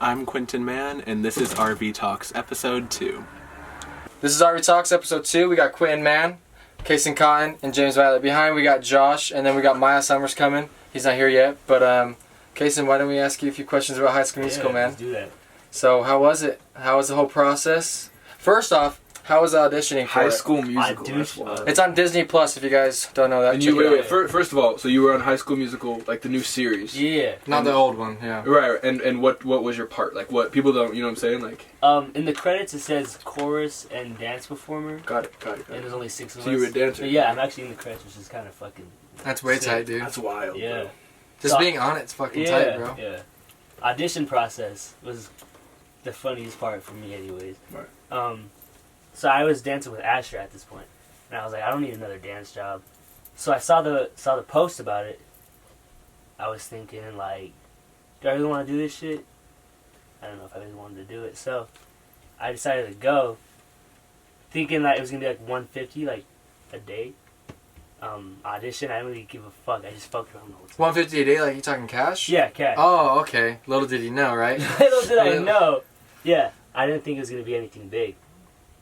I'm Quinton Mann, and this is RVtalks Episode 2. This is RVtalks Episode 2. We got Quinton Mann, Kaison Cotton, and James Violet. Behind we got Josh, and then we got Maya Summers coming. He's not here yet, but Kaison, why don't we ask you a few questions about High School Musical, man? Let's do that. So, how was it? How was the whole process? First off, how was auditioning for High School Musical. It's on Disney Plus. If you guys don't know that. And you wait. First of all, so you were on High School Musical, like the new series. Yeah. Not the old one. Yeah. Right. And what was your part? Like what people don't, you know what I'm saying? Like. In the credits it says chorus and dance performer. Got it. And there's only 6 of us. So you were a dancer. But yeah, I'm actually in the credits, which is kind of fucking. That's way sick. tight, dude. That's wild. Yeah. Bro. Just being on it's fucking tight, bro. Yeah. Audition process was the funniest part for me, anyways. Right. So I was dancing with Asher at this point, and I was like, I don't need another dance job. So I saw the post about it. I was thinking, like, do I really want to do this shit? I don't know if I really wanted to do it. So I decided to go, thinking that it was gonna be like $150 like a day. Audition. I didn't really give a fuck. I just fucked around the whole time. $150 a day, like you talking cash? Yeah, cash. Oh, okay. Little did you know, right? Little did I know. Yeah, I didn't think it was gonna be anything big.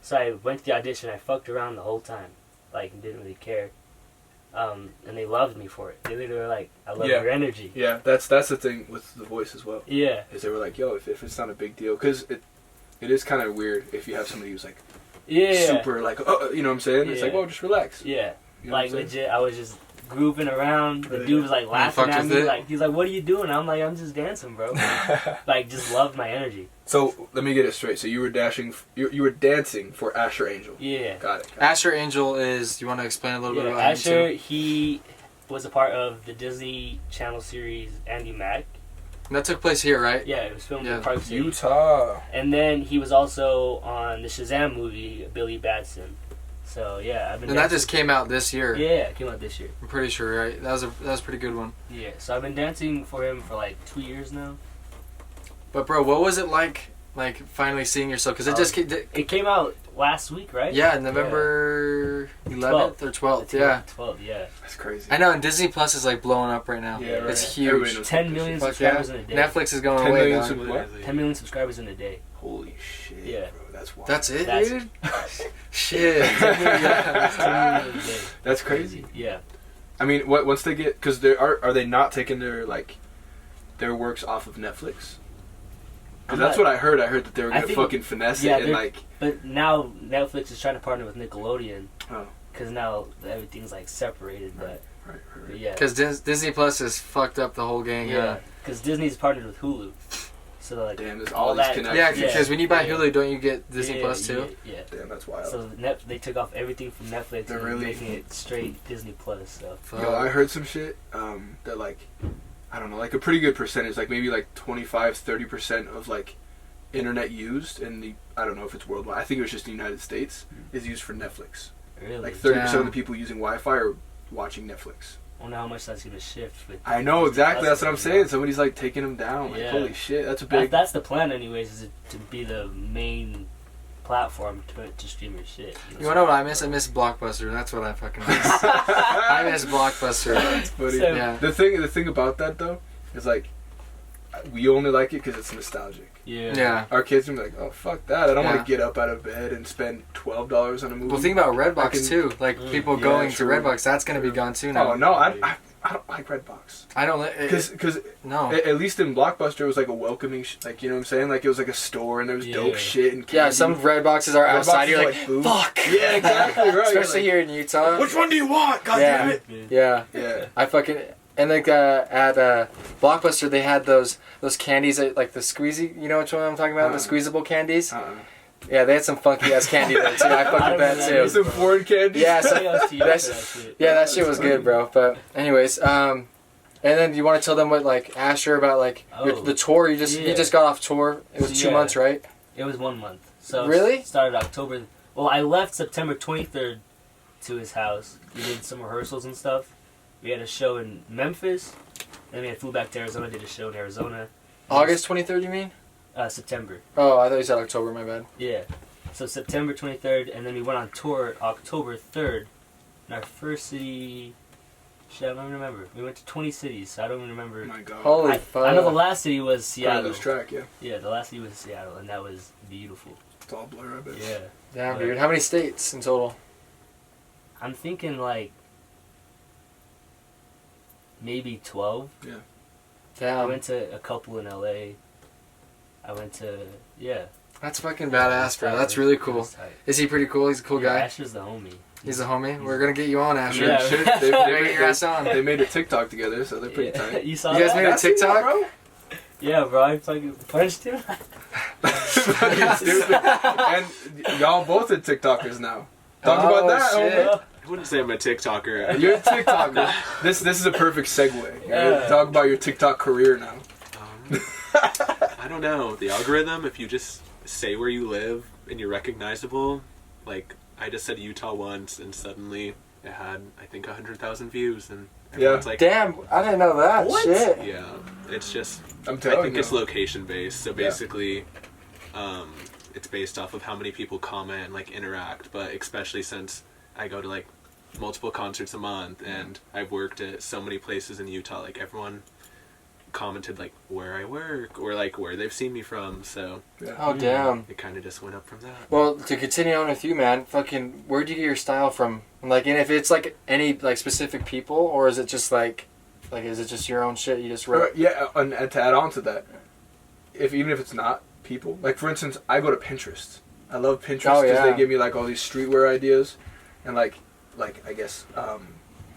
So I went to the audition. I fucked around the whole time, like, didn't really care. And they loved me for it. They literally were like, "I love your energy." Yeah, that's the thing with the voice as well. Yeah. Is they were like, "Yo, if it's not a big deal, because it is kind of weird if you have somebody who's like, super like, oh, you know what I'm saying? It's like, well, just relax. Yeah. You know like legit, I was just grooving around. The dude was like laughing at me. Like he's like, "What are you doing?" I'm like, "I'm just dancing, bro." Like, just loved my energy. So let me get it straight. So you were you were dancing for Asher Angel. Yeah. Got it. Asher Angel is. You want to explain a little bit about Asher? him too? He was a part of the Disney Channel series Andy Mack. And that took place here, right? Yeah, it was filmed in Park City, Utah. And then he was also on the Shazam movie, Billy Batson. So yeah, I've been. And that just came out this year. Yeah, it came out this year. I'm pretty sure, right? That was a pretty good one. Yeah, so I've been dancing for him for like 2 years now. But bro, what was it like finally seeing yourself? Because it came out last week, right? Yeah, November 11th or 12th. Yeah. 12th. Yeah. That's crazy. I know, and Disney Plus is like blowing up right now. Yeah, right. It's huge. 10 million subscribers in a day. Netflix is going 10 away million now. 10 million subscribers in a day. Holy shit, Yeah. bro. That's wild. That's it, That's dude? Shit. That's 10 million a day. That's crazy. Yeah. I mean, once they get, because are they not taking their works off of Netflix? Because that's what I heard. I heard that they were gonna fucking finesse it and like. But now Netflix is trying to partner with Nickelodeon. Oh. Because now everything's like separated, but yeah. Because Disney Plus has fucked up the whole gang. Yeah. Because Disney's partnered with Hulu. So like, damn, there's all these connections. Yeah, because when you buy Hulu, don't you get Disney Plus too? Yeah. Damn, that's wild. So they took off everything from Netflix They're and really making it straight Disney Plus. So. Yo, I heard some shit that like, I don't know, like a pretty good percentage, like maybe like 25-30% of like internet used in the, I don't know if it's worldwide, I think it was just the United States, is used for Netflix. Really? Like 30% of the people using Wi-Fi are watching Netflix. I wonder how much that's going to shift. I know, exactly. That's what I'm saying. Somebody's like taking them down. Like, holy shit, that's a big... That's the plan anyways, is to be the main platform to stream your shit. You know what I miss? I miss Blockbuster. That's what I fucking miss. I miss Blockbuster. That's funny. So, yeah. The thing about that, though, is like, we only like it because it's nostalgic. Yeah. Our kids are like, oh, fuck that. I don't want to get up out of bed and spend $12 on a movie. Well, think about Redbox, too. Like, people going to Redbox, that's going to be gone, too, now. Oh, no, I don't like Redbox. I don't like... Because no. At least in Blockbuster, it was like a welcoming... like, you know what I'm saying? Like, it was like a store, and there was dope shit and candy. Yeah, some Redboxes are outside, you're like, fuck! Yeah, exactly, right. Especially here in Utah. Which one do you want? God damn it! Yeah. I fucking... And like at Blockbuster, they had those candies, like the squeezy. You know which one I'm talking about? The squeezable candies. Yeah, they had some funky ass candy there too. I fucked with that too. Some foreign candy. Yeah, that shit was good, bro. But anyways, and then you want to tell them what like Asher about like the tour? You just got off tour. It was 2 months, right? It was 1 month. So really? Started October. Well, I left September 23rd to his house. We did some rehearsals and stuff. We had a show in Memphis, then we flew back to Arizona, did a show in Arizona. August 23rd, you mean? September. Oh, I thought you said October, my bad. Yeah. So September 23rd, and then we went on tour October 3rd. And our first city Shit, I don't even remember. We went to 20 cities, so I don't even remember. Oh my God. Holy fuck. I know the last city was Pretty Seattle. loose track, yeah. Yeah, the last city was Seattle, and that was beautiful. It's all blur, I bet. Yeah. Damn, Yeah. dude. How many states in total? I'm thinking like maybe 12. I Damn. went to a couple in LA. I went to That's fucking badass, bro. That's really cool. Is he pretty cool? He's a cool guy? Asher's the homie. He's a homie? We're gonna get you on, Asher. Yeah. Shit, Get your ass on. they made a TikTok together, so they're pretty tight. You saw You guys that? made a TikTok? bro? Yeah, bro. I fucking punched him. Fucking stupid. And y'all both are TikTokers now. Talk about that, shit. homie. I wouldn't say I'm a TikToker. You're a TikToker. This is a perfect segue. Yeah. Talk about your TikTok career now. I don't know. The algorithm, if you just say where you live and you're recognizable, like, I just said Utah once and suddenly it had, I think, 100,000 views and everyone's like, Damn, I didn't know that. What? Shit. yeah, it's just, I'm I telling think you. it's location based. So basically, it's based off of how many people comment and like interact. But especially since I go to like multiple concerts a month and I've worked at so many places in Utah, like everyone commented like where I work or like where they've seen me from. So Yeah. Oh, damn. it kind of just went up from that. Well, to continue on with you, man, fucking, where'd you get your style from? Like, and if it's like any like specific people, or is it just like is it just your own shit you just wrote? Yeah, and to add on to that, even if it's not people, like for instance, I go to Pinterest. I love Pinterest Oh, because yeah. they give me like all these streetwear ideas, and like I guess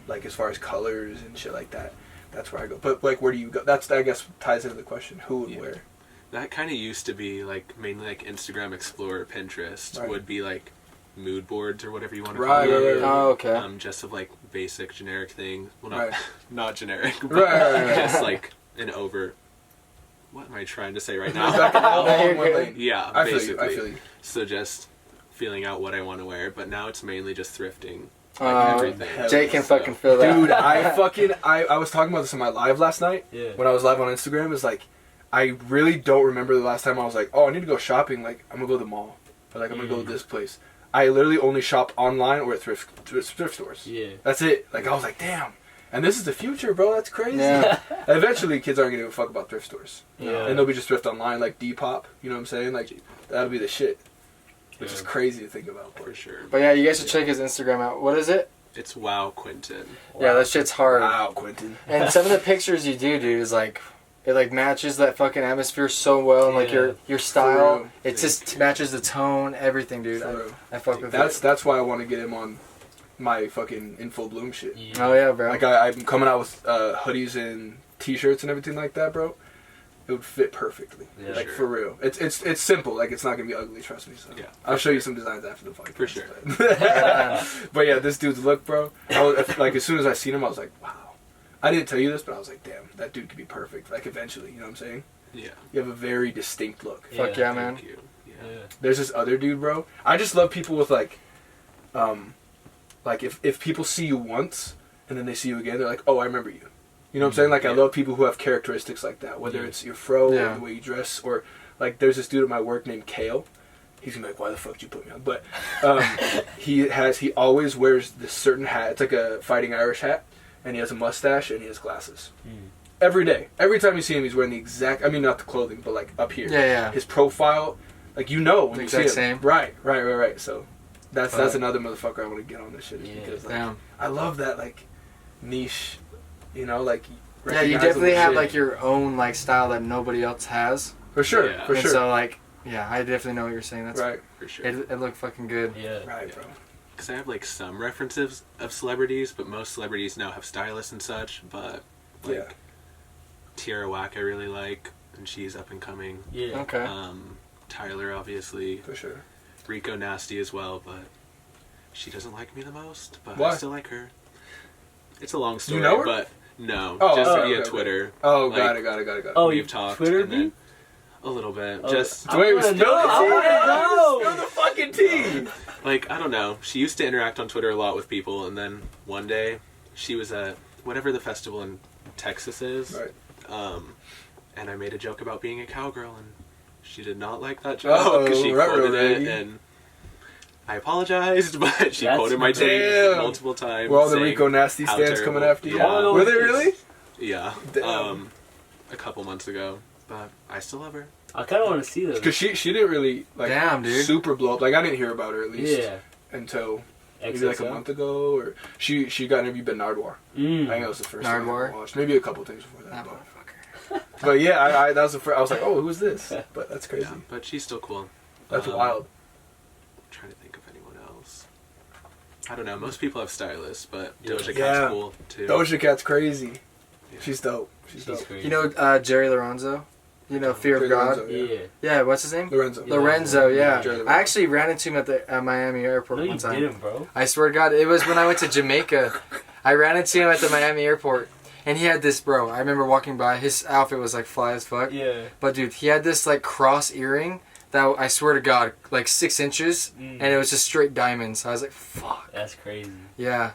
like as far as colors and shit like that. That's where I go. But like, where do you go? That's, I guess, ties into the question: who and where. That kind of used to be like mainly like Instagram Explorer, Pinterest Right. would be like mood boards or whatever you want to Right, call them. yeah. Oh, okay. Just of like basic generic things. Well, not Right. not generic, but Right. just like an over. What am I trying to say right now? Back all in one lane. Yeah, I feel basically. you. I feel you. So just feeling out what I want to wear, but now it's mainly just thrifting. Oh, everything. Jay can fucking feel that. Dude, I was talking about this on my live last night. Yeah. When I was live on Instagram, it's like, I really don't remember the last time I was like, oh, I need to go shopping. Like, I'm gonna go to the mall, or like I'm gonna go to this place. I literally only shop online or at thrift stores. Yeah. That's it. Like, I was like, damn. And this is the future, bro. That's crazy. Yeah. Eventually, kids aren't gonna give a fuck about thrift stores. Yeah. And they'll be just thrift online, like Depop. You know what I'm saying? Like, that'll be the shit. Which is Yeah. crazy to think about. For sure. But yeah, you guys should check his Instagram out. What is it? It's Wow Quinton. Yeah, that shit's hard. Wow, Quinton. And some of the pictures you do, dude, is like, it like matches that fucking atmosphere so well, and like Yeah. your style. real. It just matches the tone, everything, dude. For real. I fuck with That's why I want to get him on my fucking In Full Bloom shit. it. Oh yeah, bro. Like I'm coming out with hoodies and t-shirts and everything like that, bro. It would fit perfectly. Yeah. Like Sure. for real. It's simple. Like it's not gonna be ugly. Trust me. So Yeah, I'll show you some designs after the podcast. For sure. But yeah, this dude's look, bro. Like as soon as I seen him, I was like, wow. I didn't tell you this, but I was like, damn, that dude could be perfect. Like eventually, you know what I'm saying? Yeah. You have a very distinct look. Fuck yeah, man. Thank you. Yeah. Yeah. There's this other dude, bro. I just love people with like if people see you once and then they see you again, they're like, oh, I remember you. You know what I'm saying? Like I Yeah. love people who have characteristics like that, whether Yeah. it's your fro Yeah. or the way you dress, or like there's this dude at my work named Kale. He's gonna be like, why the fuck did you put me on? But he always wears this certain hat. It's like a Fighting Irish hat, and he has a mustache and he has glasses. Every day, every time you see him, he's wearing the exact. I mean, not the clothing, but like up here. Yeah, yeah. His profile, like you know when The you see him. exact same. Right. So that's Fuck. another motherfucker I want to get on this shit is Yeah. because like, Damn. I love that like niche, you know, like. Yeah, you recognizable definitely have shit. like your own like style that nobody else has. For sure, Yeah. for And sure. so like, yeah, I definitely know what you're saying. That's Right, For sure. It looked fucking good. Yeah. right, bro. Because I have like some references of celebrities, but most celebrities now have stylists and such. But like Yeah. Tierra Whack I really like, and she's up and coming. Yeah. Okay. Tyler obviously, For sure. Rico Nasty as well, but she doesn't like me the most. But Why? I still like her. It's a long story, know her? but no, Oh, just oh, via okay. Twitter. Oh, Like, got it. Oh, We've you talked Twittered and me? then a little bit. Oh, Just I Wait, wanna spill know, the I tea. wanna know. Spill the fucking tea. like I don't know. She used to interact on Twitter a lot with people, and then one day she was at whatever the festival in Texas is. Right. And I made a joke about being a cowgirl, and she did not like that joke because she ruh-roh, quoted it, lady. and I apologized, but she That's quoted my tweet damn. multiple times. Were all the saying Rico Nasty how stands terrible- coming after you? Yeah. Were they really? Yeah. Damn. A couple months ago, but I still love her. I kind of want to see those. Because she didn't really like Damn, dude. super blow up. Like I didn't hear about her at least Yeah. until maybe XXL. like a month ago, or she got interviewed by Nardwar. I think that was the first time I Nardwar? watched. Maybe a couple things before That that. motherfucker. But yeah, I that was the first. I was like, oh, who's this? But that's crazy. Yeah, but she's still cool. That's Um, wild. I'm trying to think of anyone else. I don't know. Most people have stylists, but Yeah. Doja Cat's Yeah. cool too. Doja Cat's crazy. Yeah. She's dope. She's She's dope. crazy. You know Jerry Lorenzo? You know Fear of Jerry God? Lorenzo, Yeah. Yeah, what's his name? Lorenzo. Yeah. Lorenzo, yeah. Jerry Lorenzo. I actually ran into him at the Miami airport No, you one time. didn't, bro. I swear to God, it was when I went to Jamaica. I ran into him at the Miami airport, and he had this, bro. I remember walking by. His outfit was like fly as fuck. Yeah. But dude, he had this like cross earring that I swear to God, like 6 inches, and it was just straight diamonds. I was like, fuck. That's crazy. Yeah.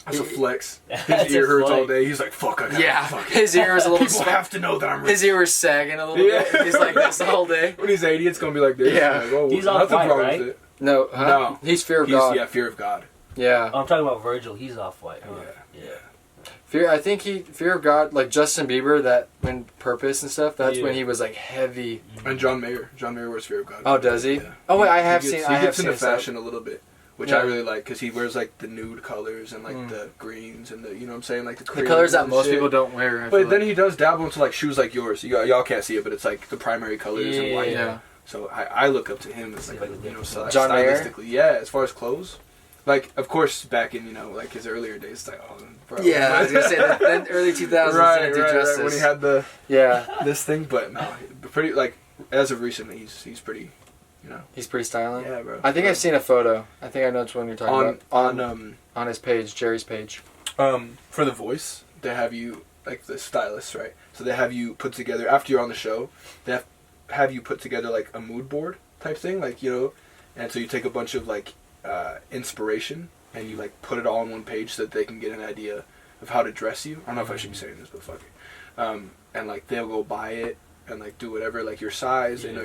That's a flex. That's His ear a hurts flex. all day. He's like, fuck, I got Yeah. fuck it. His ear was a little People have to know that I'm rich. His ear was sagging a little Yeah. bit. He's like this the whole day. When he's 80, it's gonna be like this. Yeah. Like, oh, He's nothing off-white, wrong right? with it. No, huh? No. He's Fear of He's, God. yeah, fear of God. Yeah. Oh, I'm talking about Virgil. He's off-white. Huh? Yeah. Fear. I think Fear of God, like Justin Bieber, that when Purpose and stuff. That's Yeah. when he was like heavy. And John Mayer. John Mayer wears fear of God. Oh, does he? Yeah. Oh wait, I He have gets- seen. He I have gets seen into his stuff. fashion a little bit, which Yeah. I really like because he wears like the nude colors and like Mm. the greens and the, you know what I'm saying, like The creams colors that and most shit. people don't wear. I But feel then like. he does dabble into like shoes like yours. Y'all can't see it, but it's like the primary colors and white. Yeah. So I look up to him as like See, like, you know John Mayer? stylistically. Yeah, as far as clothes, like of course back in like his earlier days, it's like oh bro. Yeah, I was gonna say that. Then early 2000s right, didn't do right, justice. right, when he had the Yeah, this thing, but no, pretty like as of recently he's pretty, you know. he's pretty styling. Yeah, bro. I think I've seen a photo. I think I know which one you're talking about. on his page, Jerry's page. for the voice, they have you like the stylist, right? So they have you put together after you're on the show. They have you put together like a mood board type thing, like you know, and so you take a bunch of like inspiration and you like put it all on one page so that they can get an idea of how to dress you. I don't know if I should be saying this, but fuck it. And like they'll go buy it and like do whatever, like your size. They Yeah. know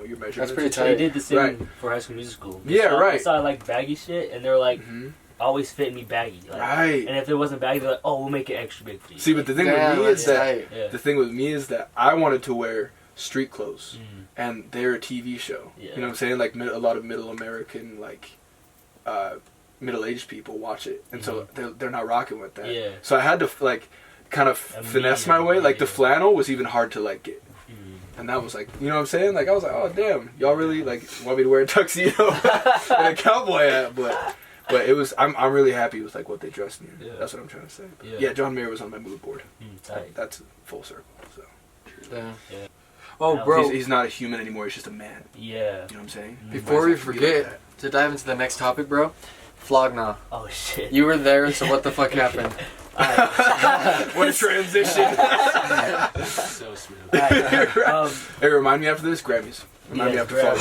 your measurements. That's pretty and tight. They did the same Right. for High School Musical. Yeah, I right. saw like baggy shit, and they were like, shit. Mhm. always fit me baggy. Like, Right. And if it wasn't baggy, they're like, oh, we'll make it extra big for you. See, but the thing Damn, with me is that's that tight. Yeah. the thing with me is that I wanted to wear street clothes. Mm. And they're a TV show. Yeah. You know what I'm saying? Like a lot of middle American, like middle-aged people watch it, and so they're not rocking with that. Yeah. So I had to like kind of finesse my way. Like the flannel was even hard to like get, and that was like, you know what I'm saying? Like I was like, oh damn, y'all really like want me to wear a tuxedo and a cowboy hat, but it was. I'm really happy with like what they dressed me in. Yeah. That's what I'm trying to say. But Yeah. yeah, John Mayer was on my mood board. Tight. That's full circle. So Yeah. Yeah. Oh, Now, bro. he's not a human anymore. He's just a man. Yeah. You know what I'm saying? Before we Might as well be like forget to dive into the next topic, bro. Flogna. Oh shit. You were there, so what the fuck happened? that. What a transition! So smooth. Alright, Hey, remind me after this, Grammys. Remind me Yes, after Grammys.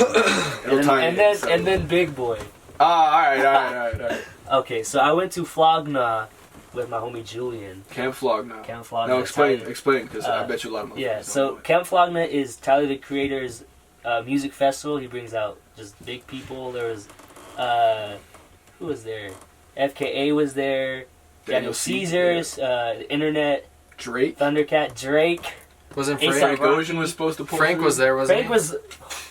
fall. It'll tie and in, then so. and then Big Boy. All right. Okay, so I went to Flogna with my homie Julian. Camp Flog now. Camp Flogna. No, explain, Tyler. because I bet you a lot of motherfuckers Yeah, don't so know it. Camp Flogna is Tyler the Creator's music festival. He brings out just big people. There was, who was there? FKA was there. Daniel Caesars, the Internet, Drake. Thundercat, Drake. Wasn't A$AP Frank? Rocky. Gogosian was supposed to pull Frank through. was there, wasn't Frank he? was.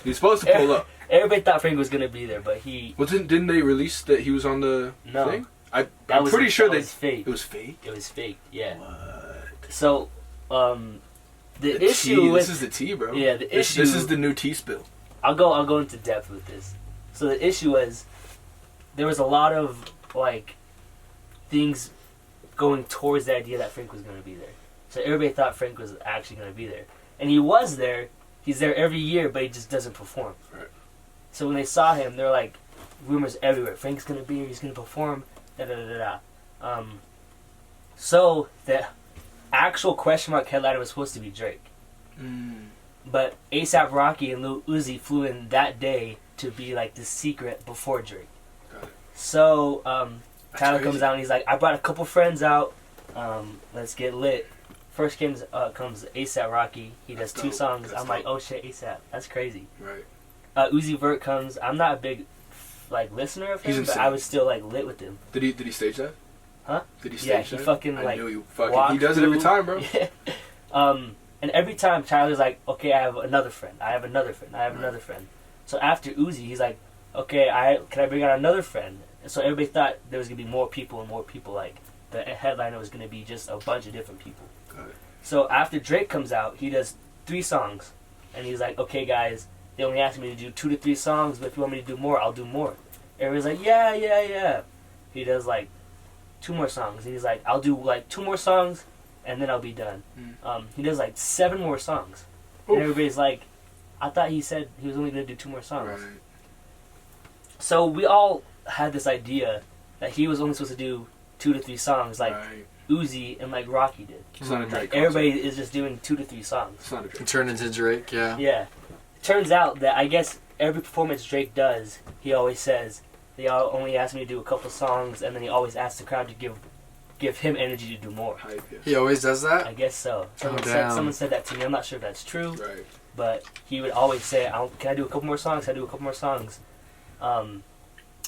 He's supposed to pull up. Everybody thought Frank was gonna be there, but he. Didn't they release that he was on the No. thing? That I'm was, pretty sure that they. was fake. It was fake. It was fake. Yeah. What? So, the issue tea. with This is the tea, bro. Yeah, the This issue- is the new tea spill. I'll go into depth with this. So the issue was there was a lot of like things going towards the idea that Frank was going to be there. So everybody thought Frank was actually going to be there, and he was there. He's there every year, but he just doesn't perform. Right. So when they saw him, they're like, rumors everywhere. Frank's going to be here. He's going to perform. Da da da da. So the actual question mark headliner was supposed to be Drake. But A$AP Rocky and Lil Uzi flew in that day to be like the secret before Drake. Got it. So Tyler crazy. comes out and he's like, I brought a couple friends out. Let's get lit. First comes A$AP Rocky. He does That's two dope. songs. That's I'm like, dope. oh shit, A$AP. That's crazy. Right. Uzi Vert comes. I'm not a big like listener of He's him, but insane. I was still like lit with him. Did he stage that? Huh? Did he stage Yeah, that? he fucking I like knew he fucking. walked He does it every through- time, bro. Yeah. And every time Tyler's like, okay, I have another friend. I have another friend. I have another friend. So after Uzi, he's like, okay, can I bring out another friend? And so everybody thought there was gonna be more people and more people. Like the headliner was gonna be just a bunch of different people. Got it. So after Drake comes out, he does 3 songs, and he's like, okay, guys, they only asked me to do 2 to 3 songs, but if you want me to do more, I'll do more. Everybody's like, yeah. He does like 2 more songs, and he's like, I'll do like 2 more songs, and then I'll be done. He does like 7 more songs, and Oof. everybody's like, I thought he said he was only gonna do 2 more songs. Right. So we all had this idea that he was only supposed to do 2 to 3 songs, like Right. Uzi and like Rocky did. It's not a Drake. Like everybody is just doing 2 to 3 songs. It's not a It Drake. turned into Drake, yeah. Yeah. Turns out that I guess every performance Drake does, he always says, they all only ask me to do a couple songs, and then he always asks the crowd to give him energy to do more. Hype, yeah. He always does that? I guess so. damn. Someone said that to me. I'm not sure if that's true, Right. but he would always say, can I do a couple more songs? Can I do a couple more songs?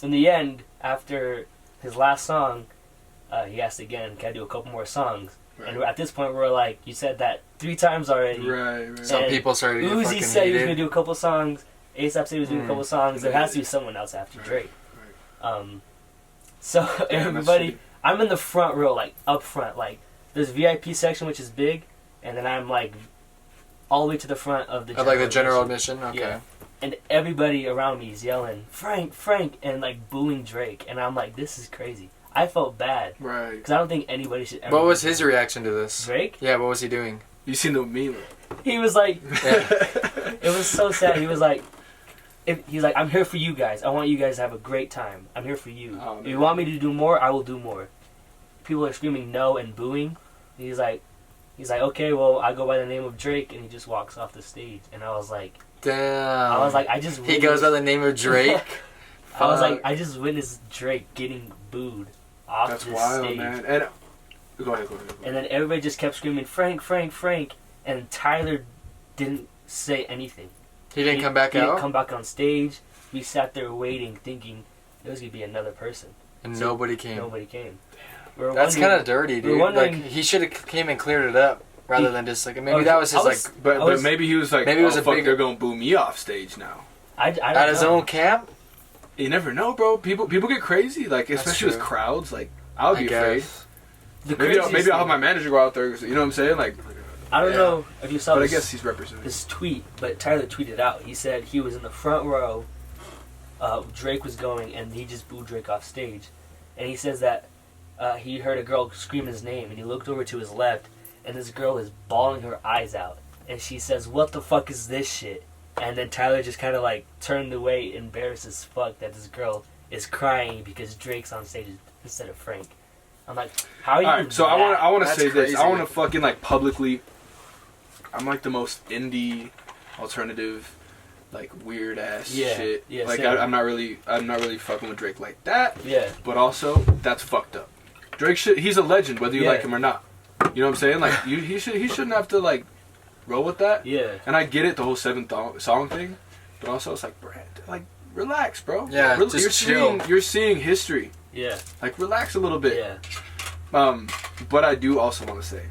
In the end, after his last song, he asked again, can I do a couple more songs? Right. And at this point, we're like, you said that 3 times already. Right. Some And people started to get Uzi fucking said he was heated. going to do a couple songs. ASAP said he was doing a couple songs. There has to be Right. someone else after Right. Drake. So Damn, that's everybody, shitty. I'm in the front row, like up front. Like there's VIP section, which is big, and then I'm like all the way to the front of the. Of like the general admission. admission? Okay. Yeah. And everybody around me is yelling, Frank, Frank, and like booing Drake. And I'm like, this is crazy. I felt bad. Right. Because I don't think anybody should ever. What was do his that. reaction to this? Drake? Yeah, what was he doing? You seen the meme? He was like, Yeah. it was so sad. He was like, he's like, I'm here for you guys. I want you guys to have a great time. I'm here for you. Oh, If you man. want me to do more, I will do more. People are screaming no and booing. He's like, okay, well, I go by the name of Drake, and he just walks off the stage. And I was like, Damn. I just. He goes by the name of Drake. I was like, Fuck. I just witnessed Drake getting booed off That's the wild, stage. man. And go ahead. And then everybody just kept screaming, Frank, Frank, Frank. And Tyler didn't say anything. He didn't come back He out? didn't come back on stage. We sat there waiting, thinking there was going to be another person. And So nobody came. Nobody came. We were That's wondering- kind of dirty, we were dude. wondering- Like, he should have came and cleared it up rather than just like, maybe Oh, that was his, I was- like, But I was- maybe he was like, maybe it was a fuck, big- they're gonna boo me off stage now. I don't at his know. own camp? You never know, bro. People get crazy, like That's especially with true. crowds. Like I would be afraid. guess. The Maybe craziest I'll have my thing- manager go out there. You know what I'm saying? Like, I don't Yeah. know if you saw but I this, guess he's representing. this tweet, but Tyler tweeted out. He said he was in the front row. Drake was going, and he just booed Drake off stage. And he says that he heard a girl scream his name, and he looked over to his left, and this girl is bawling her eyes out. And she says, "What the fuck is this shit?" And then Tyler just kind of like turned away, embarrassed as fuck that this girl is crying because Drake's on stage instead of Frank. I'm like, how are you? All right, so I want to That's say this. crazy. I want to fucking like publicly. I'm like the most indie, alternative, like weird ass Yeah, shit. yeah, like same. I'm not really fucking with Drake like that. Yeah. But also that's fucked up. Drake he's a legend whether you Yeah. like him or not. You know what I'm saying? Like he shouldn't have to like roll with that. Yeah. And I get it, the whole 7th song thing, but also it's like, Brad, like relax, bro. Yeah, just chill. You're seeing history. Yeah. Like relax a little bit. Yeah. But I do also want to say,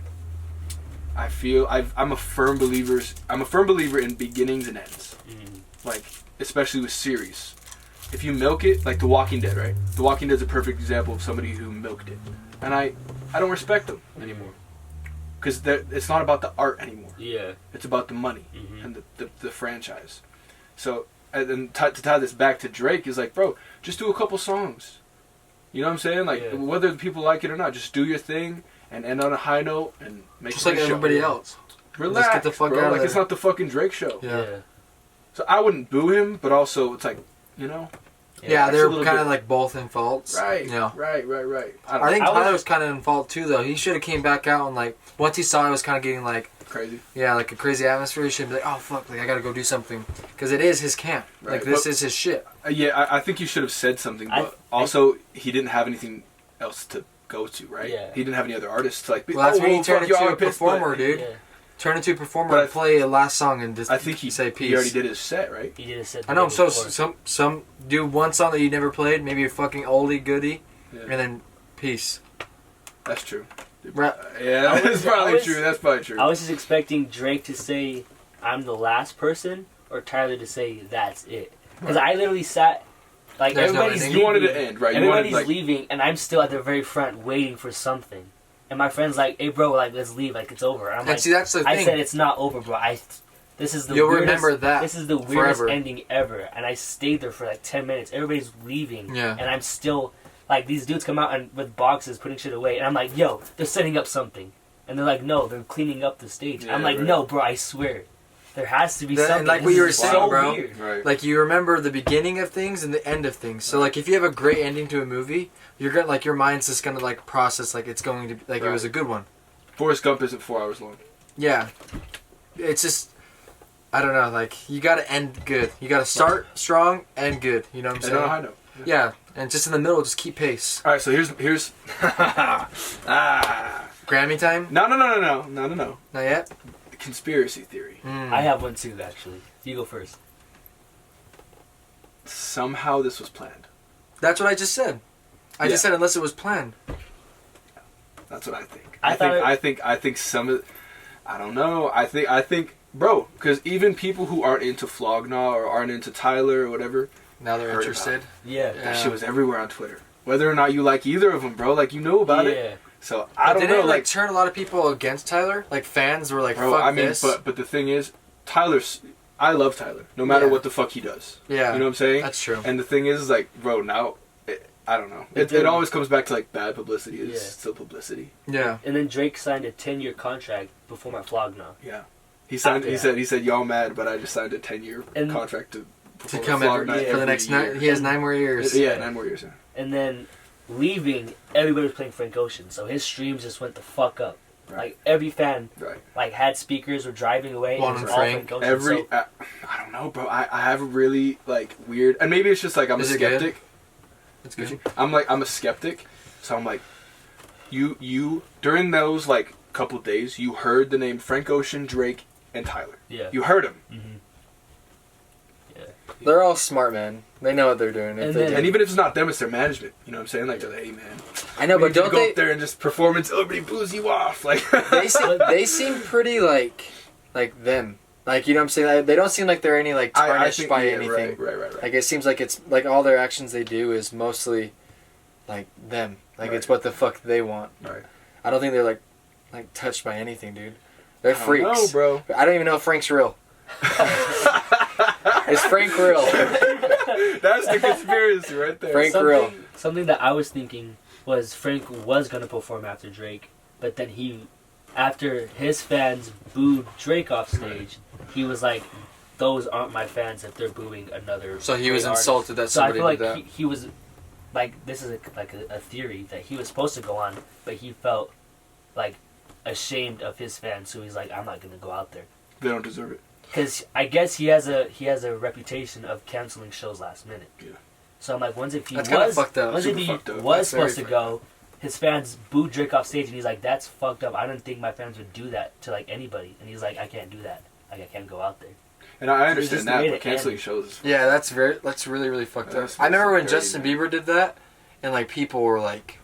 I feel I'm a firm believer in beginnings and ends. Like especially with series. If you milk it, like The Walking Dead, right? The Walking Dead's a perfect example of somebody who milked it, and I don't respect them anymore, because it's not about the art anymore. Yeah. It's about the money Mhm. and the franchise. So and to tie this back to Drake is like, bro, just do a couple songs. You know what I'm saying? Like Yeah. whether the people like it or not, just do your thing and end on a high note and make Just a like good show. everybody else. Relax, Just get the fuck bro. out of Like there. it's not the fucking Drake show. Yeah. So I wouldn't boo him, but also it's like, you know, Yeah, it's they're a little kind of bit- like both in faults. right, Yeah. right. I think I was- Tyler was kind of in fault too, though. He should have came back out and like once he saw it was kind of getting like crazy. like a crazy atmosphere. He should be like, oh fuck, like I gotta go do something because it is his camp. Right, Like this but- is his shit. Yeah, I think you should have said something, but also he didn't have anything else to go to, right? Yeah. He didn't have any other artists to like. Be, Well, that's oh, when you well, turn fuck you, into I'm a pissed, but performer, dude. Yeah. Turn into a performer But and play a last song and just I think he say peace. He already did his set, right? He did a set. I know. the So day before. some do one song that you never played, maybe a fucking oldie goodie, Yeah. and then peace. That's true. Right. Yeah, that's probably true. That's probably true. I was just expecting Drake to say, "I'm the last person," or Tyler to say, "That's it." Because I literally sat, like, There's no everybody's ending. leaving. You wanted to end, right? You Everybody's wanted, like, leaving, and I'm still at the very front waiting for something. And my friend's like, "Hey, bro, like, let's leave. Like, it's over." And I'm And like, see, that's the I thing. said it's not over, bro. This is the You'll weirdest, remember that This is the weirdest forever. ending ever. And I stayed there for like 10 minutes. Everybody's leaving. Yeah. And I'm still, like, these dudes come out and with boxes putting shit away. And I'm like, yo, they're setting up something. And they're like, no, they're cleaning up the stage. Yeah, I'm like, right. no, bro, I swear. There has to be That- something. and like This what you were is saying, so bro. weird. Right. Like you remember the beginning of things and the end of things. So like if you have a great ending to a movie, you're gonna like your mind's just gonna like process like it's going to be like it was a good one. Forrest Gump isn't 4 hours long. Yeah, it's just I don't know. Like you gotta end good. You gotta start strong, end good. You know what I'm And saying? on a high note. Yeah, and just in the middle, just keep pace. All right, so here's Grammy time? no. Not yet. Conspiracy theory. I have one too, actually. You go first. Somehow this was planned. That's what I just said. I just Yeah. said unless it was planned. That's what I think. I think some of, I don't know. I think, bro, because even people who aren't into Flog Gnaw or aren't into Tyler or whatever, Now they're Heard interested. Yeah. that shit was everywhere on Twitter. Whether or not you like either of them, bro, like you know about it. Yeah. So I don't Didn't know, it, like, turn a lot of people against Tyler? Like fans were like, bro. "Fuck I mean, this." but the thing is, I love Tyler, no matter Yeah. what the fuck he does. Yeah, You know what I'm saying? that's true. And the thing is like, bro, now, I don't know. It always comes back to like bad publicity is Yeah. still publicity. Yeah, And then Drake signed a 10-year contract before my Flog Gnaw. Yeah. He signed. After He said, y'all mad, but I just signed a 10-year And- contract to come Flog every, Gnaw for the every next year. 9. He has 9 more years. Yeah, 9 more years. Yeah. And then leaving, everybody was playing Frank Ocean, so his streams just went the fuck up. Right. Like every fan, Right. like had speakers, were driving away, and it Wanting was all Frank. Frank Ocean. So, I don't know, bro. I have a really like weird, and maybe it's just like I'm Is a it good? skeptic. It's good. I'm a skeptic, so I'm like, you during those like couple days, you heard the name Frank Ocean, Drake, and Tyler. yeah. You heard them, They're all smart, man. They know what they're doing. If And they then- do. and even if it's not them, it's their management. You know what I'm saying? Like, they're like, hey man, I know, we but need you to don't go they? up there and just performance? Everybody boos you off, like. They seem pretty like them. Like you know what I'm saying? They don't seem like they're any like I tarnished think, by yeah, anything. Right. Like it seems like it's like all their actions they do is mostly like them. Like it's Right. what the fuck they want. Right. I don't think they're like touched by anything, dude. They're freaks. No, bro. I don't even know if Frank's real. Is Frank real? That's the conspiracy right there. Frank real. Something that I was thinking was Frank was gonna perform after Drake, but then after his fans booed Drake off stage, he was like, "Those aren't my fans if they're booing another." So he was great artist." insulted that So I somebody feel like did that. he was like, this is a theory that he was supposed to go on, but he felt like ashamed of his fans, so he's like, "I'm not gonna go out there." They don't deserve it. Because I guess he has a reputation of canceling shows last minute. Yeah. So I'm like, once if he That's kinda was fucked up. once if Super he fucked up. was That's supposed to very go, his fans booed Drake off stage, and he's like, "That's fucked up. I didn't think my fans would do that to like anybody." And he's like, "I can't do that. Like I can't go out there." And I just understand the that, way but to canceling end. shows. Yeah, that's really really fucked up. That's I remember when very Justin bad. Bieber did that, and like people were like,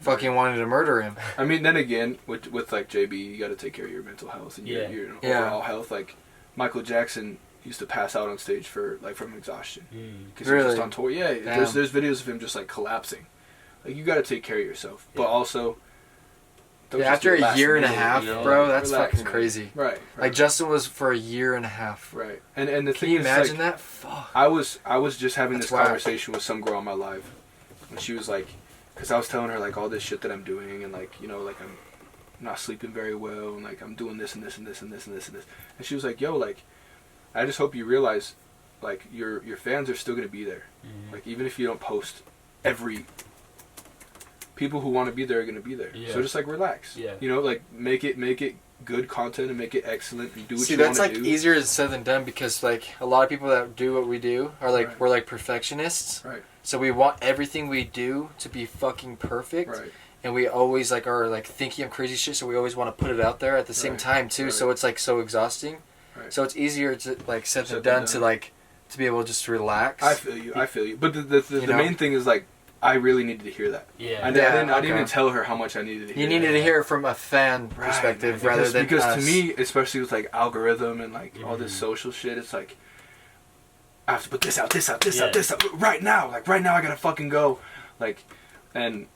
fucking wanting to murder him. I mean, then again, with like JB, you got to take care of your mental health and your Yeah. overall health. Like Michael Jackson used to pass out on stage from exhaustion because he Really? was just on tour. Yeah, Damn. there's videos of him just like collapsing. Like you got to take care of yourself, but also don't Yeah, just after do it a last year and a minute, half, you know? bro, Like, that's relax, fucking man. crazy. Right. Like Justin was for a year and a half. Right. And the Can thing you is, imagine like, that? Fuck. I was just having That's this whack. conversation with some girl on my live, and she was like, because I was telling her like all this shit that I'm doing, and like like I'm not sleeping very well, and like I'm doing this and this and this and this and this and this, and she was like, yo, like, I just hope you realize, like your fans are still gonna be there, like even if you don't post every. People who want to be there are gonna be there. Yeah. So just like relax. Yeah. Like make it good content and make it excellent and do what See, you that's want like to do. easier said than done because like a lot of people that do what we do are like Right. we're like perfectionists. Right. So we want everything we do to be fucking perfect. Right. And we always like are like thinking of crazy shit, so we always want to put it out there at the same Right. time too. Right. So it's like so exhausting. Right. So it's easier to like said than Said than done to done. like to be able just to relax. I feel you. But the main thing is like, I really needed to hear that. Yeah. I didn't even tell her how much I needed to hear. You needed to hear it from a fan perspective rather than because us. to me, especially with like algorithm and like all this social shit, it's like I have to put this out right now. Like right now, I gotta fucking go. Like, and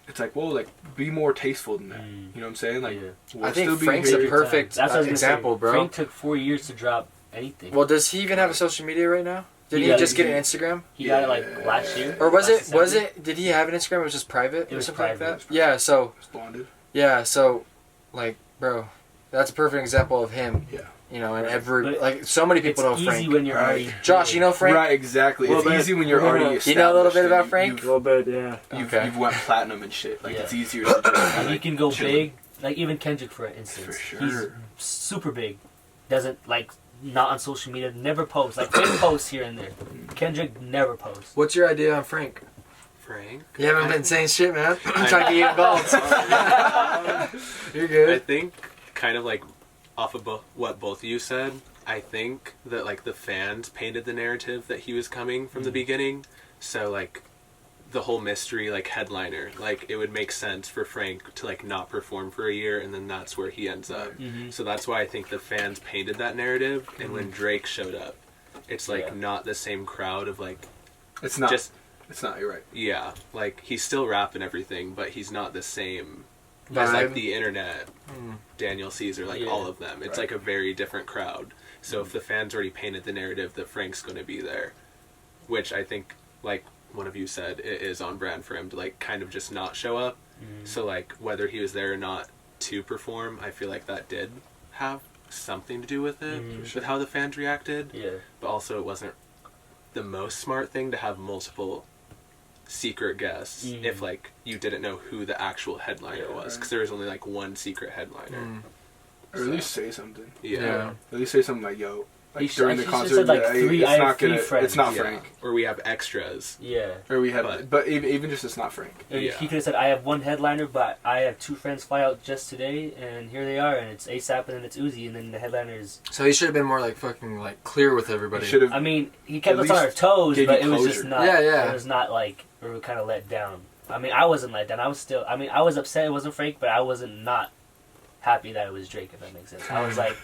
it's like, well, like be more tasteful than that. You know what I'm saying? Like, I think Frank's a perfect example, bro. Frank took 4 years to drop anything. Well, does he even have a social media right now? Did he just get an Instagram? He got it like last year. Or was it? Did he have an Instagram? It was just private. It was something private. like that. Yeah. So. Bonded. Yeah. So, like, bro, that's a perfect example of him. Yeah. You know, and like so many people know Frank. It's easy when you're already. Josh, you know Frank? Right. Exactly. It's easy when you're already established. You know a little bit about Frank? A little bit, yeah. You've went platinum and shit. Like it's easier to just. And you can go big. Like even Kendrick, for instance. For sure. He's super big. Doesn't like. Not on social media, never posts. Like Frank posts here and there. Kendrick never posts. What's your idea on Frank? Frank? You haven't been saying shit, man. I'm trying to get you involved. You're good. I think, kind of like off of what both of you said, I think that like the fans painted the narrative that he was coming from the beginning. So like the whole mystery, like headliner, like it would make sense for Frank to like not perform for a year, and then that's where he ends up. So that's why I think the fans painted that narrative. And when Drake showed up, it's like not the same crowd of like. It's not. It's not. You're right. Yeah, like he's still rapping everything, but he's not the same as like the internet, Daniel Caesar, like all of them. It's like a very different crowd. So if the fans already painted the narrative that Frank's going to be there, which I think like. One of you said it is on brand for him to like kind of just not show up. So like whether he was there or not to perform, I feel like that did have something to do with it, with how the fans reacted. Yeah. But also it wasn't the most smart thing to have multiple secret guests if like you didn't know who the actual headliner was, because there was only like one secret headliner. Or at least say something. Yeah. At least say something like, yo. Like during the concert, said, like, it's not friends. It's not Frank. Or we have extras. Yeah. Or we have, but even just it's not Frank. He could have said, I have one headliner, but I have 2 friends fly out just today, and here they are, and it's ASAP, and then it's Uzi, and then the headliner is. So he should have been more like fucking like clear with everybody. I mean, he kept us on our toes, but it was just not. Yeah. It was not like we were kind of let down. I mean, I wasn't let down. I was still. I mean, I was upset it wasn't Frank, but I wasn't not happy that it was Drake. If that makes sense, I was like.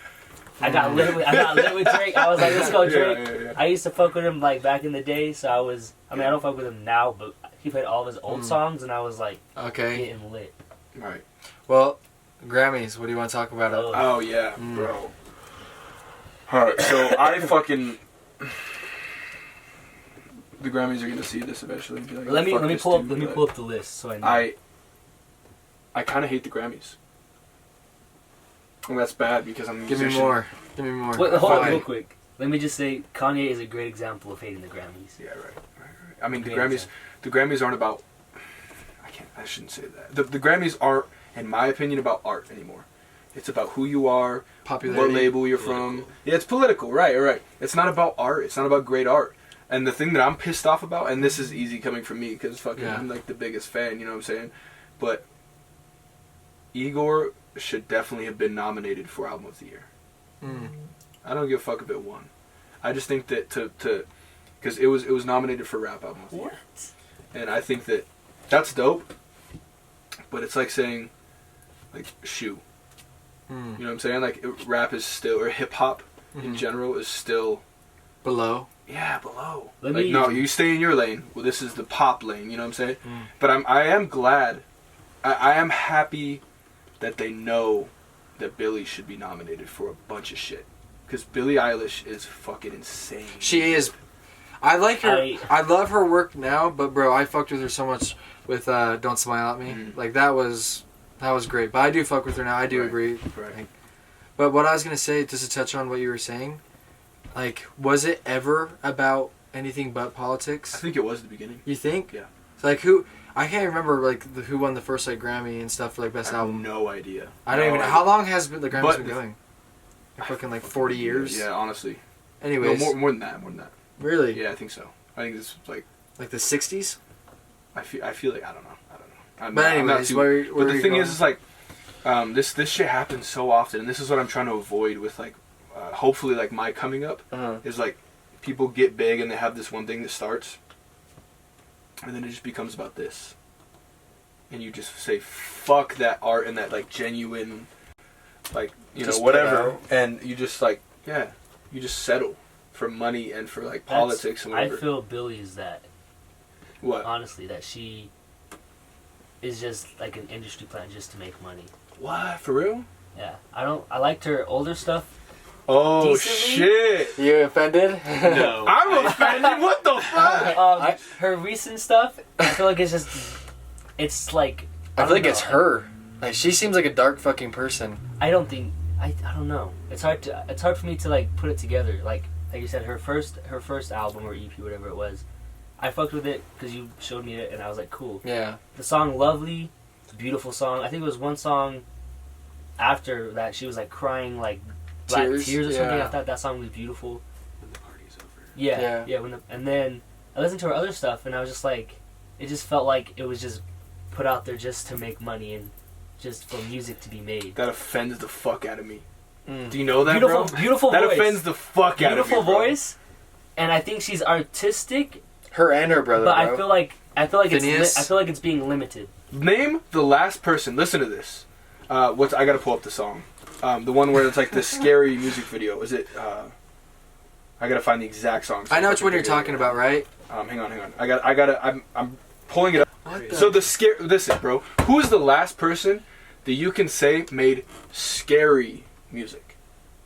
I got lit with Drake. I was like, let's go, Drake. Yeah. I used to fuck with him like back in the day, so I was. I mean, I don't fuck with him now, but he played all of his old songs, and I was like, getting lit. Right. Well, Grammys. What do you want to talk about? Oh yeah, bro. Alright, so I fucking. The Grammys are gonna see this eventually. And be like, let me pull up the list so I know. I kind of hate the Grammys. And that's bad because I'm a musician. Give me more. Wait, hold on real quick. Let me just say, Kanye is a great example of hating the Grammys. Yeah, right. I mean, the Grammys aren't about. I shouldn't say that. The Grammys aren't, in my opinion, about art anymore. It's about who you are, popularity, what label you're from. Yeah, it's political, right. It's not about art. It's not about great art. And the thing that I'm pissed off about, and this is easy coming from me because I'm like the biggest fan, you know what I'm saying? But Igor should definitely have been nominated for Album of the Year. I don't give a fuck if it won. I just think that because it was nominated for Rap Album of the Year. And I think that's dope. But it's like saying, like, shoe. You know what I'm saying? Like, rap is still, or hip hop in general is still below. Yeah, below. No, you stay in your lane. Well, this is the pop lane. You know what I'm saying? But I am glad. I am happy that they know that Billie should be nominated for a bunch of shit. Because Billie Eilish is fucking insane. She is. I like her. I love her work now, but bro, I fucked with her so much with Don't Smile at Me. Like, that was great. But I do fuck with her now. I do agree. Right. Like, but what I was going to say, just to touch on what you were saying, like, was it ever about anything but politics? I think it was at the beginning. You think? Yeah. So, like, who... I can't remember like who won the first like Grammy and stuff for like best album. No idea. I don't even know how long has the Grammys been going. Fucking like 40 years. Yeah, honestly. Anyways, no, more than that. Really? Yeah, I think so. I think it's like the 60s. I feel like I don't know. But anyways, where but the thing is like this shit happens so often, and this is what I'm trying to avoid with like hopefully like my coming up is like people get big and they have this one thing that starts, and then it just becomes about this. And you just say, fuck that art and that, like, genuine, like, you know, Just whatever. And you just, like, you just settle for money and for, like, politics and whatever. I feel Billie is that. What? Honestly, that she is just like an industry plant just to make money. What? For real? Yeah. I liked her older stuff. Oh, Decently? shit. You offended? No. I'm offended. What the fuck? Her recent stuff, I feel like it's just, it's like... I feel like don't it's know. her. Like, she seems like a dark fucking person. I don't know. It's hard for me to like put it together. Like you said, her first album or EP, whatever it was, I fucked with it because you showed me it, and I was like, cool. Yeah. The song "Lovely," beautiful song. I think it was one song after that she was like crying like black tears or something. Yeah. I thought that song was beautiful. When the party's over. Yeah. And then I listened to her other stuff, and I was just like, it just felt like it was just put out there just to make money and just for music to be made. That offends the fuck out of me. Mm. Do you know that, Beautiful, bro? beautiful That voice. offends the fuck out of me, Beautiful bro. voice, and I think she's artistic. Her and her brother, But bro. I feel like Phineas? I feel like it's being limited. Name the last person. Listen to this. I gotta pull up the song. The one where it's like the scary music video. Is it? I gotta find the exact song. I know which one you're talking about, right? Hang on. I'm pulling it up. What the? So listen, bro. Who's the last person that you can say made scary music?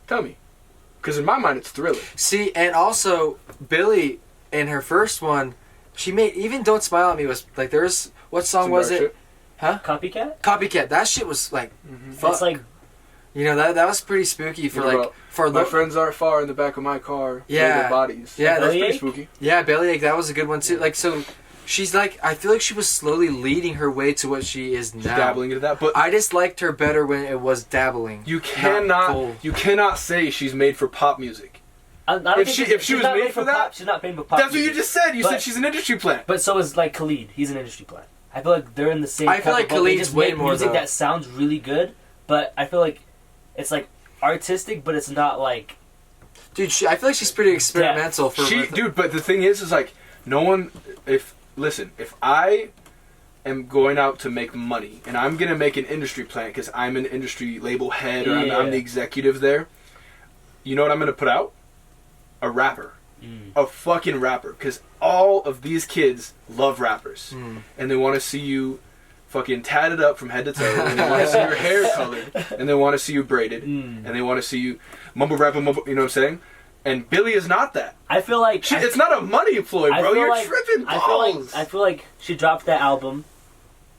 Tell me. Because in my mind, it's Thriller. See, and also, Billie, in her first one, she made, even Don't Smile at Me was, like, there's, what song Some was dark it? shit. Huh? Copycat. Copycat. That shit was, like, fuck. It's like You know, that was pretty spooky for, You know, like, for My the... friends aren't far in the back of my car. Yeah. Their bodies. Yeah, that's pretty Bellyache? spooky. Yeah, Bellyache, that was a good one, too. Like, so, she's, like, I feel like she was slowly leading her way to what she is now. She's dabbling into that, but I just liked her better when it was dabbling. you not full. cannot say she's made for pop music. I don't If think she- she's- if she she's was not made for that, pop, she's not made for pop. That's what you music. just said. You But- said she's an industry plant. But so is like Khalid. He's an industry plant. I feel like they're in the same. I feel type like of boat. They Khalid's just way make more, music though. that sounds really good, but I feel like it's like artistic, but it's not like. Dude, I feel like she's pretty experimental for... Dude, but the thing is like, no one, if I am going out to make money, and I'm going to make an industry plant because I'm an industry label head, or I'm the executive there, you know what I'm going to put out? A rapper. A fucking rapper. Because all of these kids love rappers. And they want to see you fucking tatted up from head to toe, and they want to see your hair colored, and they want to see you braided, and they want to see you mumble rap, you know what I'm saying? And Billie is not that. I feel like It's not a money ploy, I bro. feel You're like- tripping balls. I feel like she dropped that album,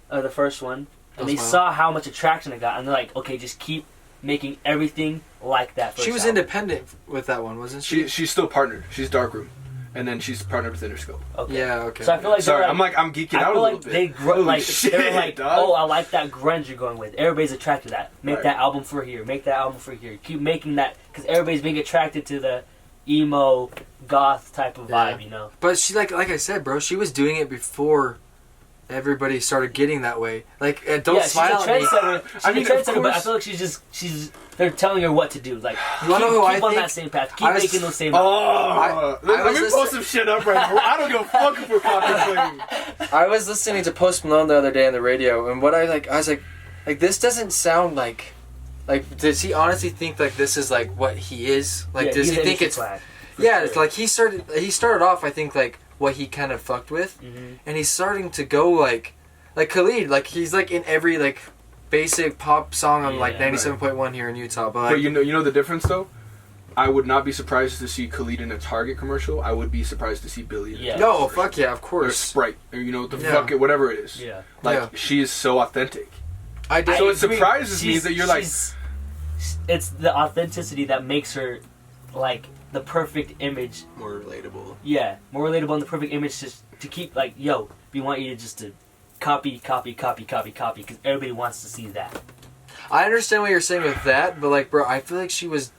the first one, and they That's saw how much attraction it got, and they're like, okay, just keep making everything like that. First She was album. independent with that one, wasn't she? She's still partnered. She's Darkroom, and then she's partnered with Interscope. Okay. Yeah, okay. So I feel like Sorry, they're I'm geeking I out a feel little like bit. they Holy like shit, they were like, dog. oh, I like that grunge you're going with. Everybody's attracted to that. Make Right. that album for here. Make that album for here. Keep making that because everybody's being attracted to the emo goth type of vibe, you know. But she, like I said, bro, she was doing it before everybody started getting that way. Like, Don't Smile she's at a Me. trendsetter. She's I mean, a trendsetter, of but I course- feel like she's. They're telling her what to do. Like, You wanna keep, know who I keep on think? that same path. Keep I was- making those same. Oh, let was me listening- post some shit up right now. I don't give a fuck if we're contemplating. I was listening to Post Malone the other day on the radio, and what I was like, this doesn't sound like, does he honestly think like this is like what he is? Like, Yeah, does he's he an think industry it's? flag, for Yeah, sure. it's like he started off, I think, like what he kind of fucked with, and he's starting to go like Khalid, like he's like in every like basic pop song on like Yeah, 97.1 here in Utah, but, But like, you know the difference though? I would not be surprised to see Khalid in a Target commercial. I would be surprised to see Billie in a Yeah. Target no, commercial. fuck yeah, of Or course. Sprite. Or the Yeah. fuck it, whatever it is. Yeah. Like, Yeah. she is so authentic. I did. So I it agree. surprises me She's- that you're like... she's- it's the authenticity that makes her like the perfect image. More relatable. Yeah, more relatable and the perfect image just to keep like, yo, we want you to just to copy because everybody wants to see that. I understand what you're saying with that, but like, bro, I feel like she was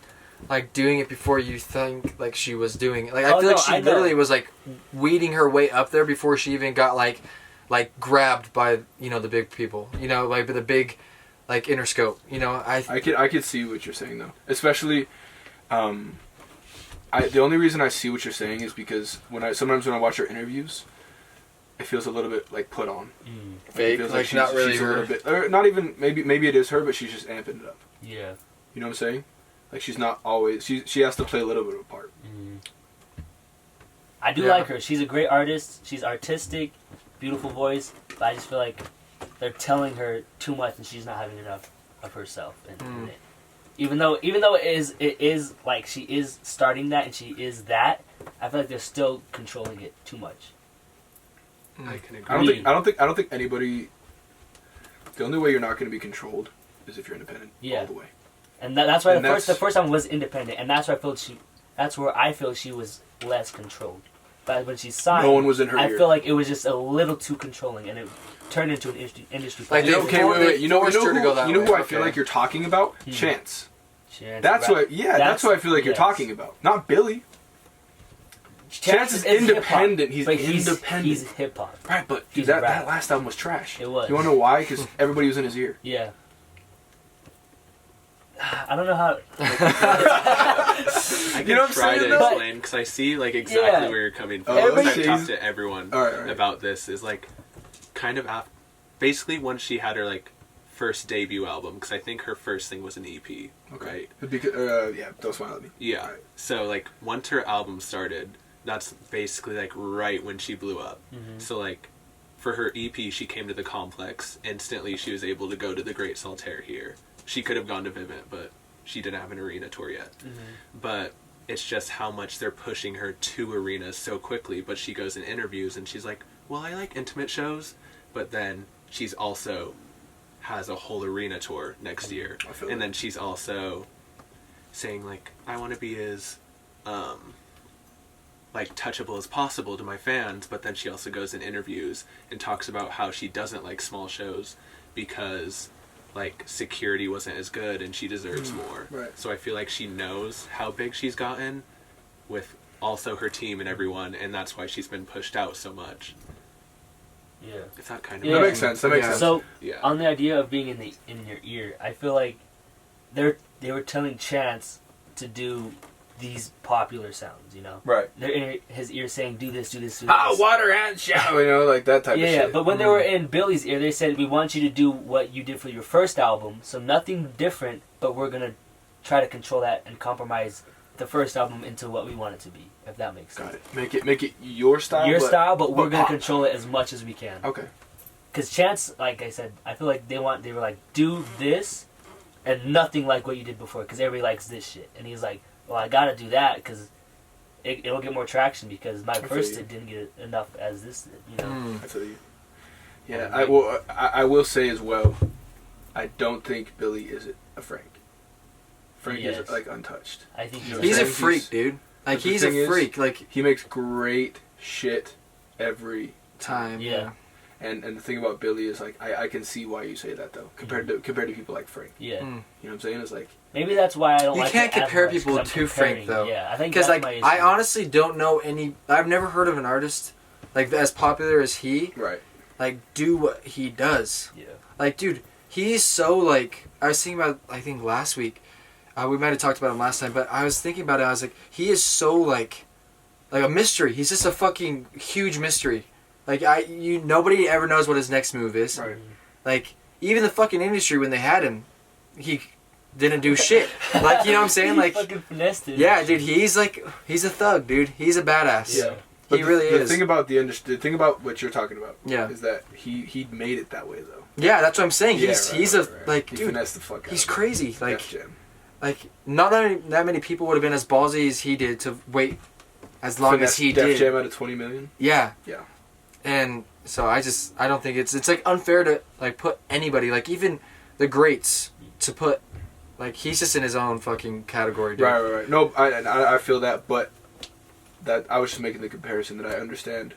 like doing it before you think like she was doing it. Like, I Oh, feel no, like she I know. literally was like weeding her way up there before she even got like grabbed by the big people. Like the big like Interscope. I I could see what you're saying though, especially the only reason I see what you're saying is because sometimes when I watch her interviews, it feels a little bit like put on. Fake, It feels like not really she's her. a little bit, or not even, maybe it is her, but she's just amping it up. Yeah. You know what I'm saying? Like she's not always, she has to play a little bit of a part. I do Yeah. like her. She's a great artist. She's artistic, beautiful voice. But I just feel like they're telling her too much, and she's not having enough of herself in it. Even though it is like she is starting that and she is that, I feel like they're still controlling it too much. I can agree. I don't think anybody. The only way you're not going to be controlled is if you're independent all the way. And that's why And the first time was independent, and that's why I feel she was less controlled. But when she signed, No one was in her I ear. feel like it was just a little too controlling, and it turned into an industry. Like, fight. they wait. You know forced her to go that who way. I feel Okay. like you're talking about? Chance. Chance, That's right. that's what I feel like you're yes. talking about. Not Billy. Chance is independent. He's independent. He's hip hop. Right, but He's dude, a that rapper. last album was trash. It was. You want to know why? Because everybody was in his ear. Yeah. I don't know how. I You know what I'm can try saying, to though? explain because I see like exactly Yeah. where you're coming from. Oh, Because okay. I've talked to everyone All right. about this. Is like kind of basically when she had her like first debut album, because I think her first thing was an EP. Right. Because, yeah, don't smile at me. Yeah. Right. So like once her album started, that's basically like right when she blew up. So like for her EP, she came to the Complex. Instantly, she was able to go to the Great Saltaire here. She could have gone to Vivint, but she didn't have an arena tour yet. But it's just how much they're pushing her to arenas so quickly. But she goes in interviews and she's like, well, I like intimate shows. But then she's also has a whole arena tour next year. And then she's also saying like, I want to be as like touchable as possible to my fans. But then she also goes in interviews and talks about how she doesn't like small shows because like security wasn't as good and she deserves more. Right. So I feel like she knows how big she's gotten with also her team and everyone, and that's why she's been pushed out so much. Yeah. If that kind of Yeah. That makes sense. That makes Yeah. sense. So yeah. on the idea of being in your ear, I feel like they were telling Chance to do these popular sounds, you know. Right. They're in his ear saying, "Do this, do this, do this." Ah, water and shower. You know, like that type of Yeah, shit. but when they were in Billy's ear, they said, "We want you to do what you did for your first album, so nothing different, but we're gonna try to control that and compromise the first album into what we want it to be." If that makes sense. Got it. Make it your style. Your style, but we're gonna pop. control it as much as we can. Okay. Because Chance, like I said, I feel like they were like, do this and nothing like what you did before, because everybody likes this shit. And he's like, well, I gotta do that because it'll get more traction because my first you. hit didn't get enough as this did, you know. I feel you. Yeah, I will say as well, I don't think Billy is a Frank. Frank Yes. is like untouched. I think You know He's a He's- freak, dude. Like, but the he's a thing is- freak. Like, He makes great shit every time. Yeah. And the thing about Billy is like I can see why you say that though compared to people like Frank. Yeah. Mm. You know what I'm saying? It's like Maybe that's why I don't You like can't it as compare much, people 'cause I'm to Frank, comparing. though. Yeah, I think Because, that's like, my I issue. honestly don't know any... I've never heard of an artist, like, as popular as he, right. like, do what he does. Yeah. Like, dude, he's so, like... I was thinking about, I think, last week. We might have talked about him last time, but I was thinking about it. I was like, he is so, like a mystery. He's just a fucking huge mystery. Like, nobody ever knows what his next move is. Right. Like, even the fucking industry, when they had him, he didn't do shit. Like, you know what I'm saying? He Like, fucking finessed it. yeah, dude, he's a thug, dude. He's a badass. Yeah. He really the is. thing about the thing about what you're talking about Yeah. is that he made it that way though. Yeah, that's what I'm saying. Yeah, He's right, a, right. like, He dude, finessed the fuck out he's of it. crazy. Like, Def Jam. not that many people would have been as ballsy as he did to wait as long as he Def did. Jam out of 20 million. Yeah. Yeah. And so I don't think it's like unfair to like put anybody, like even the greats, to put, like, he's just in his own fucking category, dude. Right. No, I feel that, but that I was just making the comparison that I understand.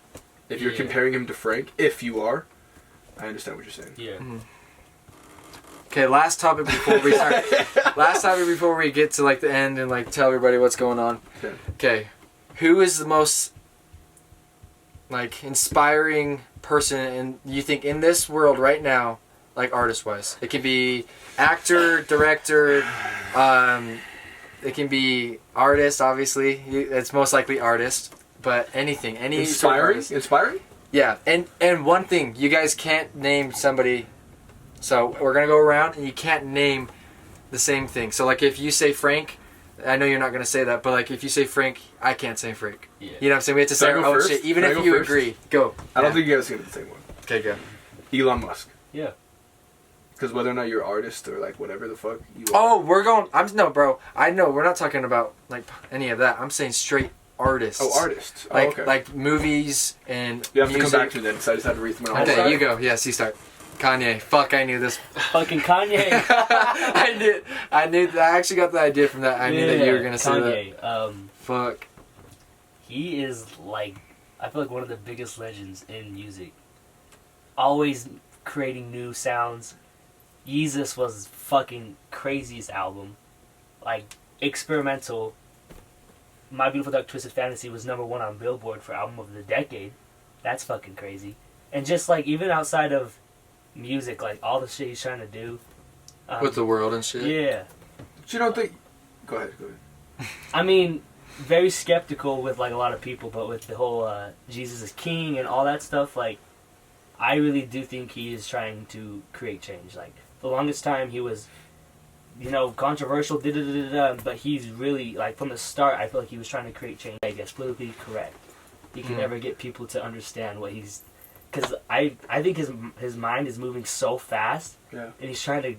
If you're Yeah. comparing him to Frank, if you are, I understand what you're saying. Yeah. Okay, last topic before we start. Last topic before we get to like the end and like tell everybody what's going on. Okay. Okay, who is the most like inspiring person in you think in this world right now, like artist wise? It could be actor, director, It can be artist, obviously. It's most likely artist, but anything, any sort of artist. Inspiring. Yeah, and one thing, you guys can't name somebody. So we're gonna go around, and you can't name the same thing. So like if you say Frank, I know you're not gonna say that, but like if you say Frank, I can't say Frank. Yeah. You know what I'm saying? We have to say our own shit, even if you agree. Go. I don't think you guys are gonna do the same one. Okay, go. Elon Musk. Yeah. Because whether or not you're an artist or like whatever the fuck you are. Oh, we're going. No, bro. I know we're not talking about like any of that. I'm saying straight artists. Oh, artists. Oh, Like okay. like movies and You have to music. come back to me then, so I just had to read through my Okay, start? you go. Yes, you start. Kanye. Fuck, I knew this. Fucking Kanye. I knew. I actually got the idea from that. I knew that you were gonna say that. Kanye. Fuck. He is like, I feel like one of the biggest legends in music. Always creating new sounds. Yeezus was fucking craziest album. Like, experimental. My Beautiful Dark Twisted Fantasy was #1 on Billboard for Album of the Decade. That's fucking crazy. And just like, even outside of music, like all the shit he's trying to do. With the world and shit. Yeah. But you don't think... Go ahead. I mean, very skeptical with like a lot of people, but with the whole Jesus is King and all that stuff, like, I really do think he is trying to create change. Like, the longest time he was, controversial, but he's really, like, from the start, I feel like he was trying to create change. I guess politically correct. He can never get people to understand what he's, because I think his mind is moving so fast, Yeah. and he's trying to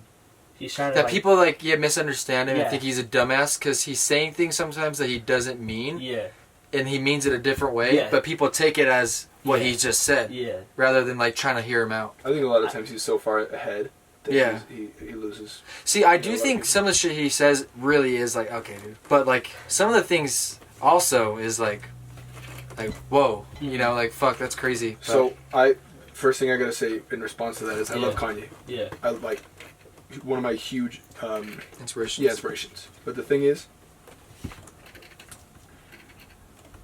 That like, people misunderstand him and think he's a dumbass because he's saying things sometimes that he doesn't mean. Yeah. And he means it a different way, but people take it as what he just said, rather than like trying to hear him out. I think a lot of times he's so far ahead that he loses. See, I do think some of the shit he says really is like, okay, dude. But like some of the things also is like whoa, like fuck, that's crazy. But, So first thing I gotta say in response to that is I love Kanye. Yeah. I like one of my huge inspirations. Yeah, inspirations. But the thing is,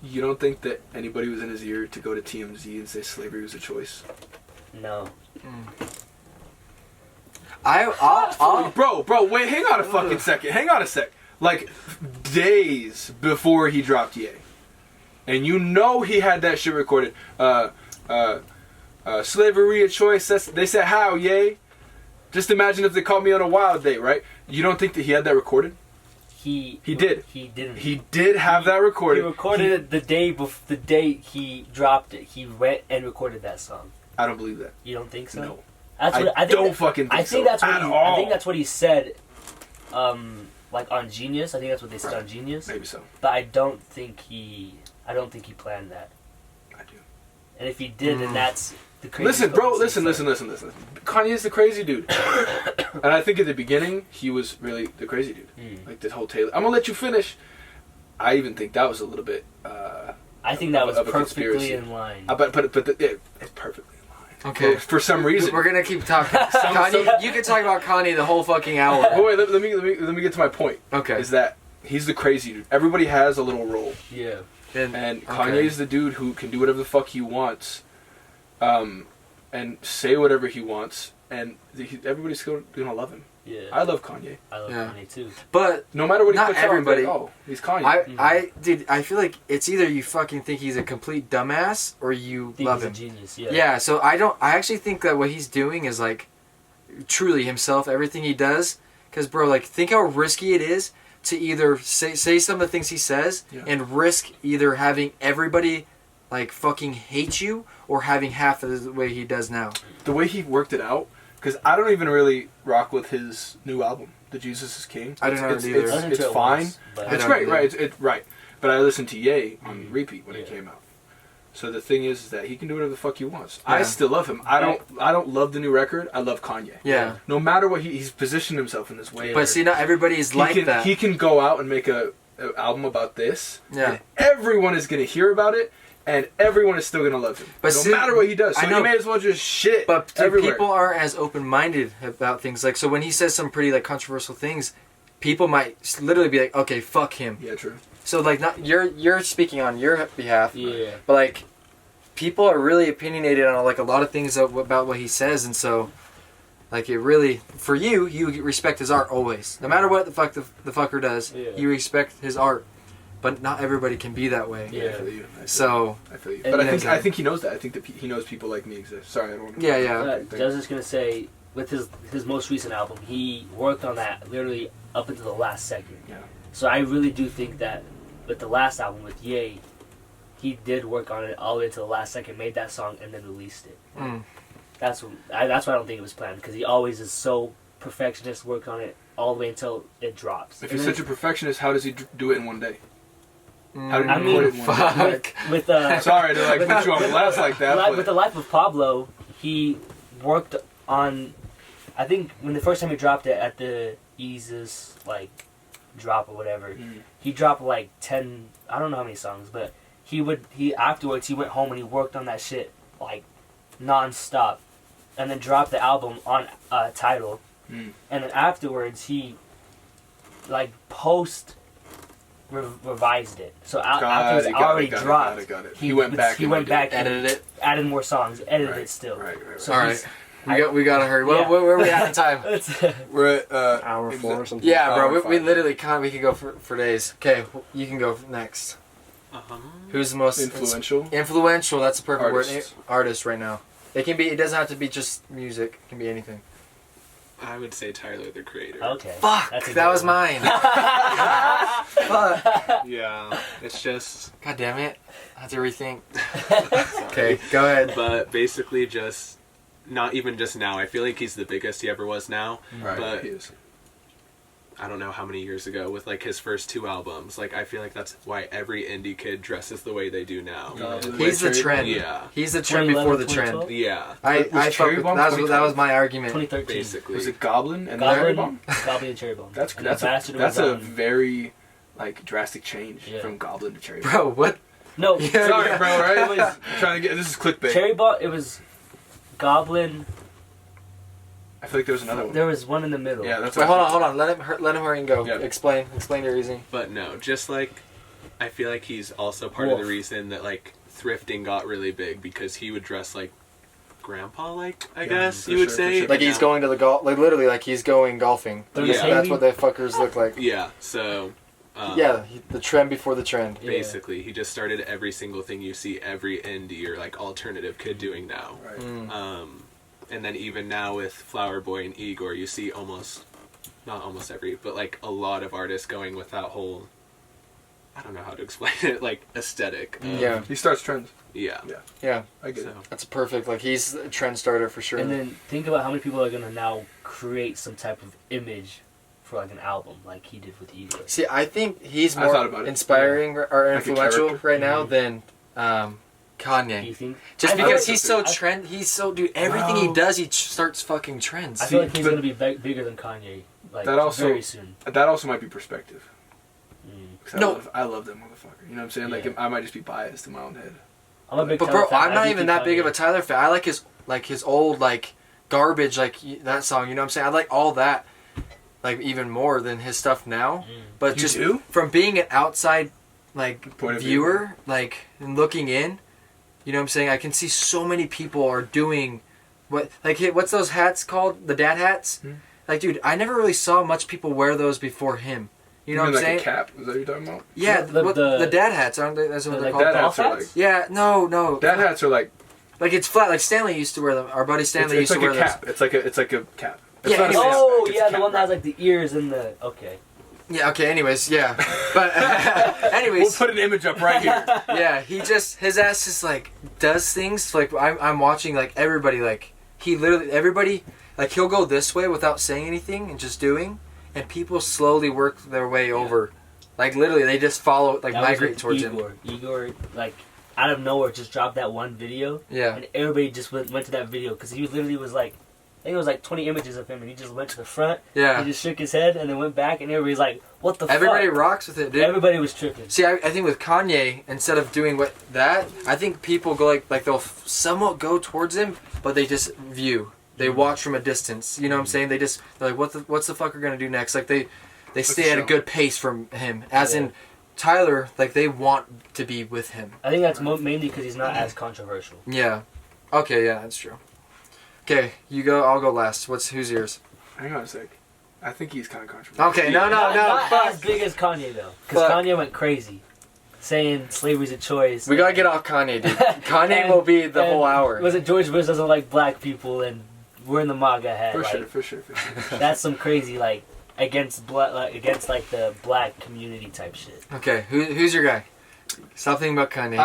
you don't think that anybody was in his ear to go to TMZ and say slavery was a choice? No. Bro, wait, hang on a fucking second. Hang on a sec. Like, days before he dropped Ye. And he had that shit recorded. Slavery a choice. They said how, Ye? Just imagine if they caught me on a wild day, right? You don't think that he had that recorded? He did. He didn't. He did have that recorded. He recorded it the day he dropped it. He went and recorded that song. I don't believe that. You don't think so? No. I don't fucking think so that's at all. I think that's what he said, like on Genius. I think that's what they said on Genius. Maybe so. But I don't think he planned that. I do. And if he did, then that's the crazy. Listen, bro. Listen. Kanye's the crazy dude. And I think at the beginning, he was really the crazy dude. Like this whole Taylor. I'm gonna let you finish. I even think that was a little bit. I think that was of a conspiracy. perfectly in line. But it's perfectly in line. Okay. For some reason. We're gonna keep talking. Kanye, you can talk about Kanye the whole fucking hour. Wait, let me get to my point. Okay. Is that he's the crazy dude. Everybody has a little role. Yeah. And Kanye's the dude who can do whatever the fuck he wants, and say whatever he wants, and everybody's still gonna love him. Yeah. I love Kanye. I love Kanye too. But no matter what he not puts everybody. out, like, he's Kanye. I feel like it's either you fucking think he's a complete dumbass or you love him. He's a genius. Yeah. Yeah. So I actually think that what he's doing is like truly himself. Everything he does, because bro, like think how risky it is to either say some of the things he says and risk either having everybody like fucking hate you or having half of the way he does now. The way he worked it out, because I don't even really rock with his new album, The Jesus is King. I don't know it either. It's fine. It's great, right? It's right. But I listened to Ye on repeat when it came out. So the thing is that he can do whatever the fuck he wants. Yeah. I still love him. I don't love the new record. I love Kanye. Yeah. No matter what, he's positioned himself in this way. But see, not everybody's like that. He can go out and make an album about this. Yeah. And everyone is going to hear about it. And everyone is still going to love him. But no matter what he does. So you may as well just shit everywhere. People aren't as open-minded about things. Like, so when he says some pretty, like, controversial things, people might literally be like, okay, fuck him. Yeah, true. So, like, not you're speaking on your behalf. Yeah. But, like, people are really opinionated on, like, a lot of things about what he says. And so, Like it really, for you respect his art always. No matter what the fuck the fucker does, you respect his art. But not everybody can be that way. Yeah, I feel you. I feel you. But I think he knows that. I think that he knows people like me exist. Sorry, I don't want to... Yeah. I was just going to say, with his most recent album, he worked on that literally up until the last second. Yeah. So I really do think that with the last album, with Ye, he did work on it all the way to the last second, made that song, and then released it. That's why I don't think it was planned, because he always is so perfectionist, work on it all the way until it drops. If he's such a perfectionist, how does he do it in one day? How did he record it in one day? With sorry to like put you on blast like that. With the Life of Pablo, he worked on, I think when the first time he dropped it at the Yeezus like drop or whatever, he dropped like 10, I don't know how many songs, but he afterwards he went home and he worked on that shit like non-stop, and then dropped the album on Tidal, and then afterwards he like revised it. So after it's already dropped, he went back, edited it, added more songs, edited it still. Right. So all right. We gotta hurry. Where are we at in time? We're at hour 4 or something. Yeah, bro. We literally we could go for days. Okay, you can go next. Who's the most influential? That's a perfect word. Artist right now. It can be. It doesn't have to be just music. It can be anything. I would say Tyler, the Creator. Okay. Fuck. That was mine. Fuck. Yeah. It's just. God damn it. I have to rethink. Okay, go ahead. But basically, just not even just now. I feel like he's the biggest he ever was now. Right. But he is. I don't know how many years ago with like his first 2 albums. Like I feel like that's why every indie kid dresses the way they do now. He's the trend. Yeah. He's the trend before the trend. Yeah. I fuck with, that was my argument. 2013. Basically. Was it Goblin and Cherry Bomb? Goblin and Cherry Bomb. That's a very like drastic change from Goblin to Cherry Bomb. Bro, what? No. Sorry, bro. Right? Trying to get this is clickbait. Cherry Bomb. It was Goblin. I feel like there was another one. There was one in the middle. Yeah, that's. Wait, hold on. Let him hurry and go. Yeah. Explain your reasoning. But no, just like I feel like he's also part of the reason that like thrifting got really big, because he would dress like grandpa, like I guess you would say. Like he's going to the golf, like literally, like he's going golfing. Yeah. That's what the fuckers look like. Yeah. So. The trend before the trend. Basically, he just started every single thing you see every indie or like alternative kid doing now. Right. And then even now with Flower Boy and Igor, you see not almost every, but like a lot of artists going with that whole, I don't know how to explain it, like aesthetic. He starts trends. Yeah. I get it. That's perfect. Like he's a trend starter for sure. And then think about how many people are gonna now create some type of image for like an album, like he did with Igor. See, I think he's more inspiring or influential right now than Kanye. You think? Just because he's so dude, everything he does, he starts fucking trends. I feel like he's going to be bigger than Kanye, like, very soon. That also might be perspective. No. I love that motherfucker. You know what I'm saying? Like, I might just be biased in my own head. I'm a big But bro, I'm not even that big of a Tyler fan. I like his old, like, garbage, like, that song, you know what I'm saying? I like all that, like, even more than his stuff now. But You just do? from being an outside, like, Point of viewer, like, and looking in, you know what I'm saying? I can see so many people are doing what's those hats called? The dad hats? Like, dude, I never really saw much people wear those before him. You know what I'm saying? A cap? Is that what you're talking about? Yeah, the dad hats, aren't they? That's what they're called. Dad hats are like, yeah, no. Dad hats are like it's flat. Like Stanley used to wear them. Our buddy Stanley used to wear cap. those. It's like a cap. Yeah, the one that has like the ears and the Yeah, okay, anyways, yeah. But, anyways. We'll put an image up right here. Yeah, his ass just, like, does things, like, I'm watching, like, everybody, like, everybody, like, he'll go this way without saying anything and just doing, and people slowly work their way over. Like, literally, they just follow, like, migrate towards him. Igor, like, out of nowhere, just dropped that one video. Yeah. And everybody just went to that video, because he literally was, like, I think it was like 20 images of him, and he just went to the front. Yeah. He just shook his head, and then went back, and everybody's like, "What the fuck?" Everybody rocks with it, dude. Everybody was tripping. See, I think with Kanye, instead of doing I think people go like they'll somewhat go towards him, but they just view. They watch from a distance. You know what I'm saying? They're like, what's the fucker gonna do next? Like they stay at a good pace from him. As in Tyler, like they want to be with him. I think that's mainly because he's not as controversial. Yeah. Okay. Yeah, that's true. Okay, you go. I'll go last. Who's yours? Hang on a sec. I think he's kind of controversial. Okay, no. Not Fuck. as big as Kanye though, because Fuck. Kanye went crazy, saying slavery's a choice. We gotta get off Kanye, dude. Kanye will be the whole hour. Was it George Bush doesn't like black people and we're in the MAGA hat? For sure. That's some crazy against the black community type shit. Okay, who's your guy? Stop thinking about Kanye.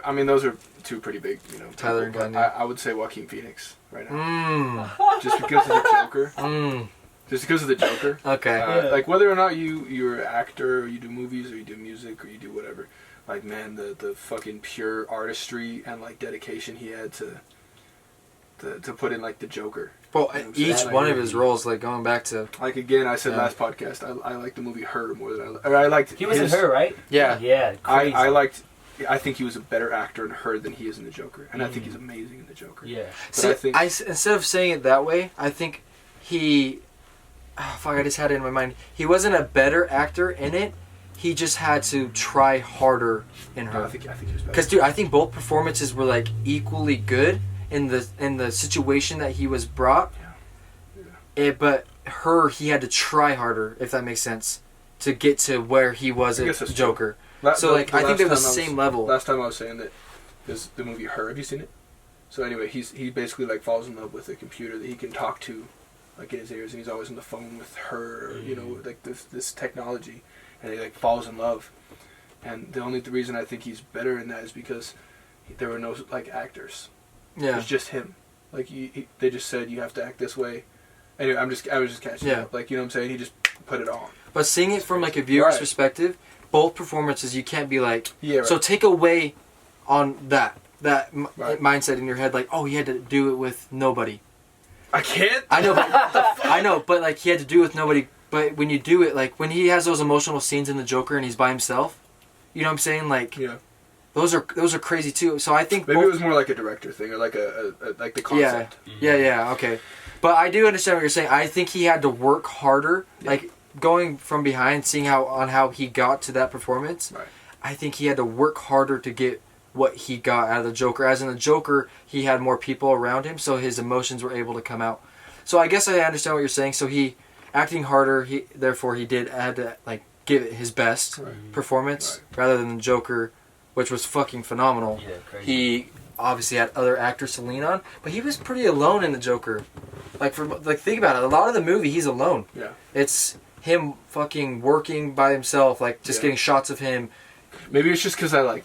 I mean, those are two pretty big, Tyler people, and but Kanye. I would say Joaquin Phoenix right now. Just because of the Joker. Just because of the Joker. Okay. Like whether or not you're an actor or you do movies or you do music or you do whatever, like man, the fucking pure artistry and like dedication he had to put in like the Joker. Well, You know what I'm each saying? one of his roles, like going back to Like again, I said Yeah. last podcast, I like the movie Her more than I liked. He was in Her, right? yeah. Yeah, crazy. I think he was a better actor in Her than he is in the Joker, and I think he's amazing in the Joker. Yeah. But See, I think instead of saying it that way, I think he. Oh, fuck! I just had it in my mind. He wasn't a better actor in it. He just had to try harder in Her. I think he was better. Because, dude, I think both performances were like equally good in the situation that he was brought. But Her, he had to try harder, if that makes sense, to get to where he was I a guess that's Joker. La- So, like, I think they're the last time same level. Last time I was saying that there's the movie Her. Have you seen it? So anyway, he basically like falls in love with a computer that he can talk to, like in his ears, and he's always on the phone with her, or, like this technology, and he like falls in love. And the only reason I think he's better in that is because there were no like actors. It Yeah. was just him. Like they just said you have to act this way. Anyway, I was just catching Yeah. up. Like you know what I'm saying? He just put it on. But seeing it from like a viewer's Right. perspective, both performances, you can't be like. Yeah. Right. So take away on that Right. mindset in your head, like, oh, he had to do it with nobody. I can't. I know, but like he had to do it with nobody. But when you do it, like when he has those emotional scenes in the Joker and he's by himself, you know what I'm saying? Like Yeah. those are crazy too. So I think Maybe both, it was more like a director thing or like a like the concept. yeah, okay. But I do understand what you're saying. I think he had to work harder, Yeah. like going from behind, seeing how he got to that performance. Right. I think he had to work harder to get what he got out of the Joker. As in the Joker, he had more people around him, so his emotions were able to come out. So I guess I understand what you're saying. So he acting harder, therefore he had to like give it his best performance rather than the Joker, which was fucking phenomenal. Yeah, crazy. He obviously had other actors to lean on, but he was pretty alone in the Joker. Like think about it. A lot of the movie, he's alone. Yeah. It's him fucking working by himself, like just getting shots of him. Maybe it's just because I like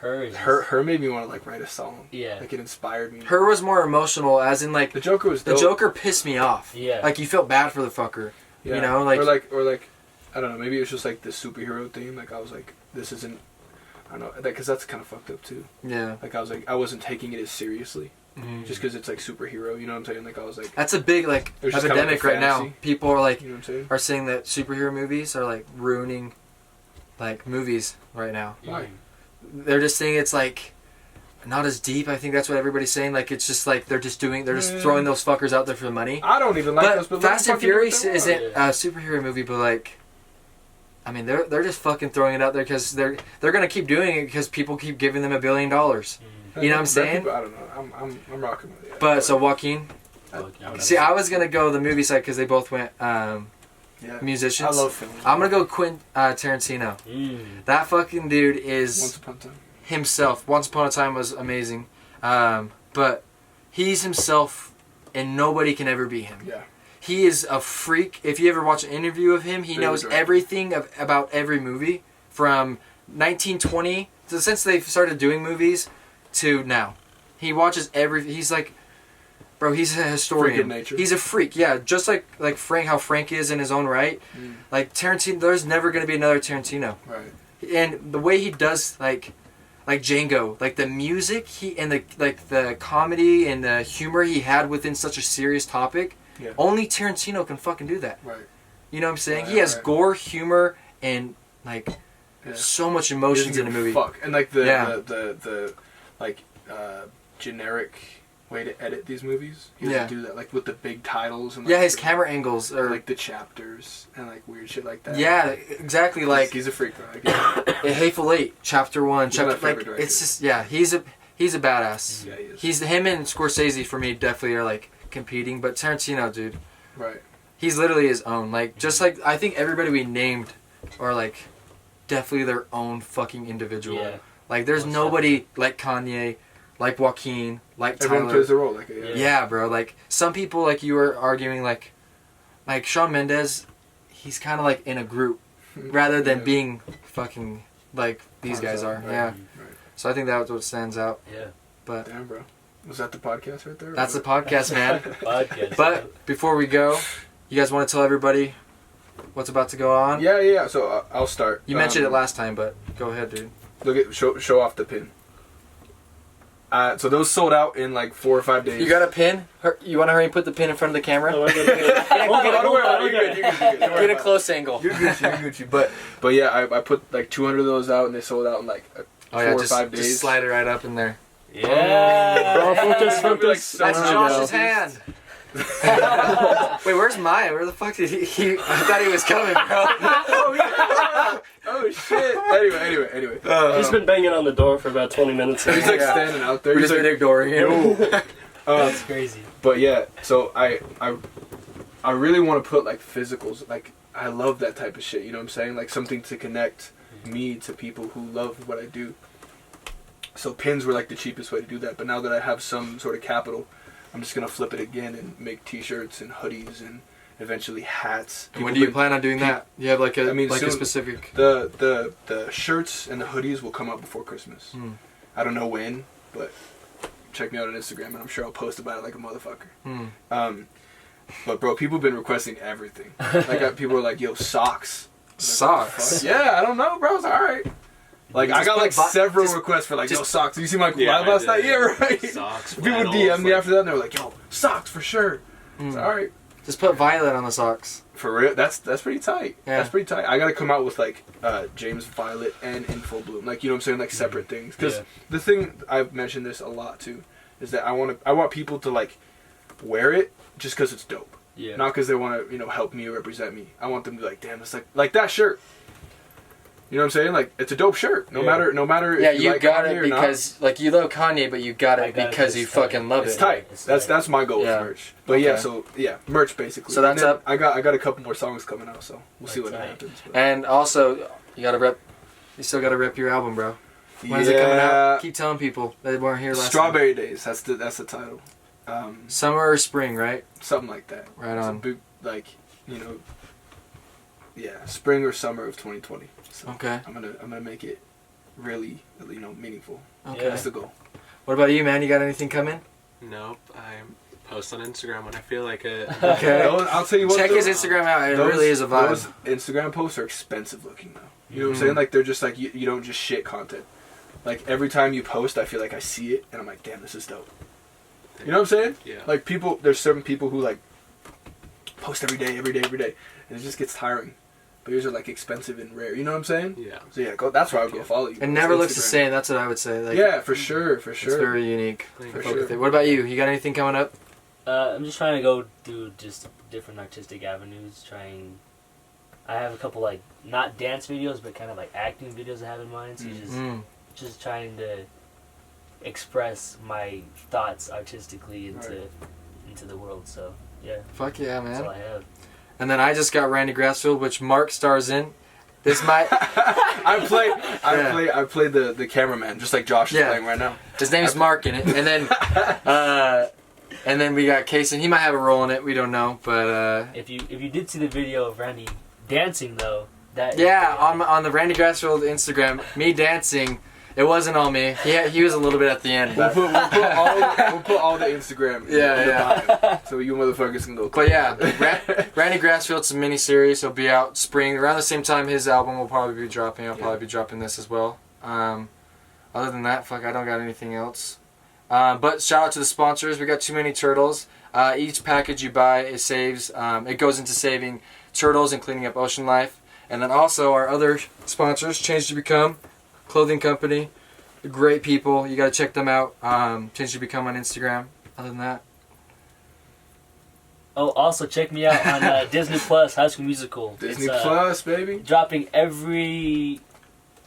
Her is her made me want to like write a song. Yeah. Like it inspired me. Her was more emotional, as in like The Joker was the dope. Joker pissed me off. Yeah. Like you felt bad for the fucker. Yeah. You know, like or like I don't know. Maybe it's just like the superhero thing. Like I was like, this isn't. I don't know, because that's kind of fucked up too. yeah. Like I was like, I wasn't taking it as seriously, Mhm. just because it's like superhero. You know what I'm saying? Like I was like, That's a big like It was just kinda epidemic like a right now. fantasy. People are like you know what I'm saying? are saying that superhero movies are like ruining like movies right now. Why? They're just saying it's like not as deep. I think that's what everybody's saying. Like it's just like they're just throwing those fuckers out there for the money. I don't even like those. But But let Fast them and fucking do what Furious they want. isn't a superhero movie, but like, I mean, they're just fucking throwing it out there because they're gonna keep doing it because people keep giving them $1 billion. Hey, You know what I'm let saying? people- I don't know. I'm rocking with it. But so Joaquin, see, I was gonna go the movie side because they both went yeah. musicians. I love film. I'm gonna go Quentin Tarantino. That fucking dude is Once Upon a Time. himself. Once Upon a Time was amazing, but he's himself, and nobody can ever be him. Yeah. He is a freak. If you ever watch an interview of him, he Favorite knows director. everything about every movie from 1920 since they started doing movies to now. He watches he's like, bro, he's a historian. Freak of nature. He's a freak, yeah. Just like Frank, how Frank is in his own right. Like Tarantino, there's never gonna be another Tarantino. Right. And the way he does like Django, like the music and the comedy and the humor he had within such a serious topic. Yeah. Only Tarantino can fucking do that. Right. You know what I'm saying? Right, He has right. gore, humor, and like Yeah. so much He emotions doesn't in a give movie. Fuck. And like the Yeah. the like generic way to edit these movies. He doesn't Yeah. do that like with the big titles and like, Yeah, his the- camera angles are like the chapters and like weird shit like that. yeah, exactly. Like he's a freak though. Like, A Hateful Eight, Chapter 1, He's my Chapter favorite like director. it's just yeah. He's he's a badass. Yeah, he is. He's him and Scorsese for me definitely are like competing, but Tarantino, dude, Right. he's literally his own. Like just like I think everybody we named are like definitely their own fucking individual. Yeah. Like there's Most nobody like Kanye, like Joaquin, like Everyone Tyler. plays their role. Like, Yeah, bro. Like some people, like you were arguing, like Shawn Mendes, he's kind of like in a group rather than Yeah. being fucking like these On guys his are. own, right. Yeah. Right. So I think that's what stands out. Yeah. But Damn, bro. Was that the podcast right there? that's the podcast, man. Podcast. But before we go, you guys want to tell everybody what's about to go on? Yeah. So I'll start. You mentioned it last time, but go ahead, dude. Look at show off the pin. So those sold out in like 4 or 5 days. You got a pin? You want to hurry and put the pin in front of the camera? Oh, Get a good. close angle. You're Gucci. But yeah, I put like 200 of those out and they sold out in like 4 or 5 days. Just slide it right up in there. Yeah. Bro, focus. That's Wow. Josh's hand. Wait, where's Maya? Where the fuck did he I thought he was coming, bro. Oh shit. Anyway. He's been banging on the door for about 20 minutes. He's like Yeah. standing out there. We're He's just like, ignoring him. That's crazy. but yeah, so I really want to put like physicals. Like I love that type of shit. You know what I'm saying? Like something to connect me to people who love what I do. So pins were like the cheapest way to do that. But now that I have some sort of capital, I'm just gonna flip it again and make T-shirts and hoodies and eventually hats. And when do you plan on doing that? You have like a a soon. specific. The shirts and the hoodies will come out before Christmas. Hmm. I don't know when, but check me out on Instagram and I'm sure I'll post about it like a motherfucker. Hmm. But bro, people have been requesting everything. Like people are like, "Yo, socks." Socks. Yeah, I don't know, bro. It's all right. Like I got like several requests for like, "Yo, socks." Did you see my live last night? Yeah, right. Socks. People flannels, DM me like- after that and they were like, "Yo, socks for sure." It's all right. Just put violet on the socks. For real, that's pretty tight. Yeah. That's pretty tight. I gotta come out with like James Violet and In Full Bloom, like you know what I'm saying, like separate things. Because Yeah. the thing I've mentioned this a lot too is that I want people to like wear it just because it's dope, Yeah. not because they want to help me or represent me. I want them to be like, damn, it's like that shirt. You know what I'm saying? Like it's a dope shirt. No Yeah. matter. Yeah, if you like got Kanye it or not. because like you love Kanye, but you got I it got it because because you it's fucking love It's it. tight. It's That's tight. my goal Yeah. with merch. But yeah, Okay. so yeah, merch basically. So that's And then up. I got a couple more songs coming out, so we'll see what Tight. happens. But. And also, you gotta rep. You still gotta rep your album, bro. When's it coming out? Keep telling people they weren't here last Strawberry Days. That's the title. time. Summer or spring, right? Something like that. Right It's a on. big, yeah, spring or summer of 2020. So Okay. I'm gonna make it really, meaningful. Okay. Yeah. That's the goal. What about you, man? You got anything coming? Nope. I post on Instagram when I feel like it. Okay. I'll tell you what. Check though, his Instagram out. It those- really is a vibe. Those Instagram posts are expensive looking though. You know what Mhm. I'm saying? Like they're just like you don't just shit content. Like every time you post, I feel like I see it and I'm like, damn, this is dope. You know what I'm saying? Yeah. Like there's certain people who like post every day, and it just gets tiring. But yours are like expensive and rare. You know what I'm saying? Yeah. So yeah, that's where I would go follow you. It never looks the Instagram. same. That's what I would say. Like, Yeah, for sure. It's very unique. Thank For you. Fuck sure. with it. What about you? You got anything coming up? I'm just trying to go through just different artistic avenues. I have a couple like not dance videos, but kind of like acting videos I have in mind. So just trying to express my thoughts artistically into the world. So yeah, Fuck yeah, that's all man. I have. And then I just got Randy Grassfield, which Mark stars in. This might. I play the cameraman, just like Josh is Yeah. playing right now. His name's Mark in it, and then we got Kaison. He might have a role in it. We don't know, but If you did see the video of Randy dancing though, that yeah, on the Randy Grassfield Instagram, me dancing. It wasn't all me. He was a little bit at the end, We'll but put all the Instagram. in Yeah, the yeah. bio, so you motherfuckers can go. but yeah, Randy Grassfield's a mini series. He'll be out spring around the same time his album will probably be dropping. I'll probably be dropping this as well. Other than that, fuck, I don't got anything else. But shout out to the sponsors. We got Too Many Turtles. Each package you buy, it saves. It goes into saving turtles and cleaning up ocean life. And then also our other sponsors, Change to Become, clothing company, great people. You gotta check them out. Change to Become on Instagram. Other than that, Oh, also check me out on Disney Plus High School Musical. Disney It's, Plus, baby. dropping every,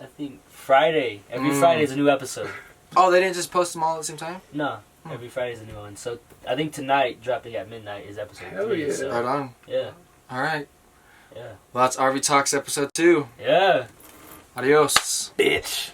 I think Friday. Every Friday is a new episode. Oh, they didn't just post them all at the same time? No, every Friday's a new one. So I think tonight, dropping at midnight, is episode Hell 3. yeah. So, Right on. yeah, All right. yeah, Well, that's RV Talks episode 2. yeah. Adios. Bitch.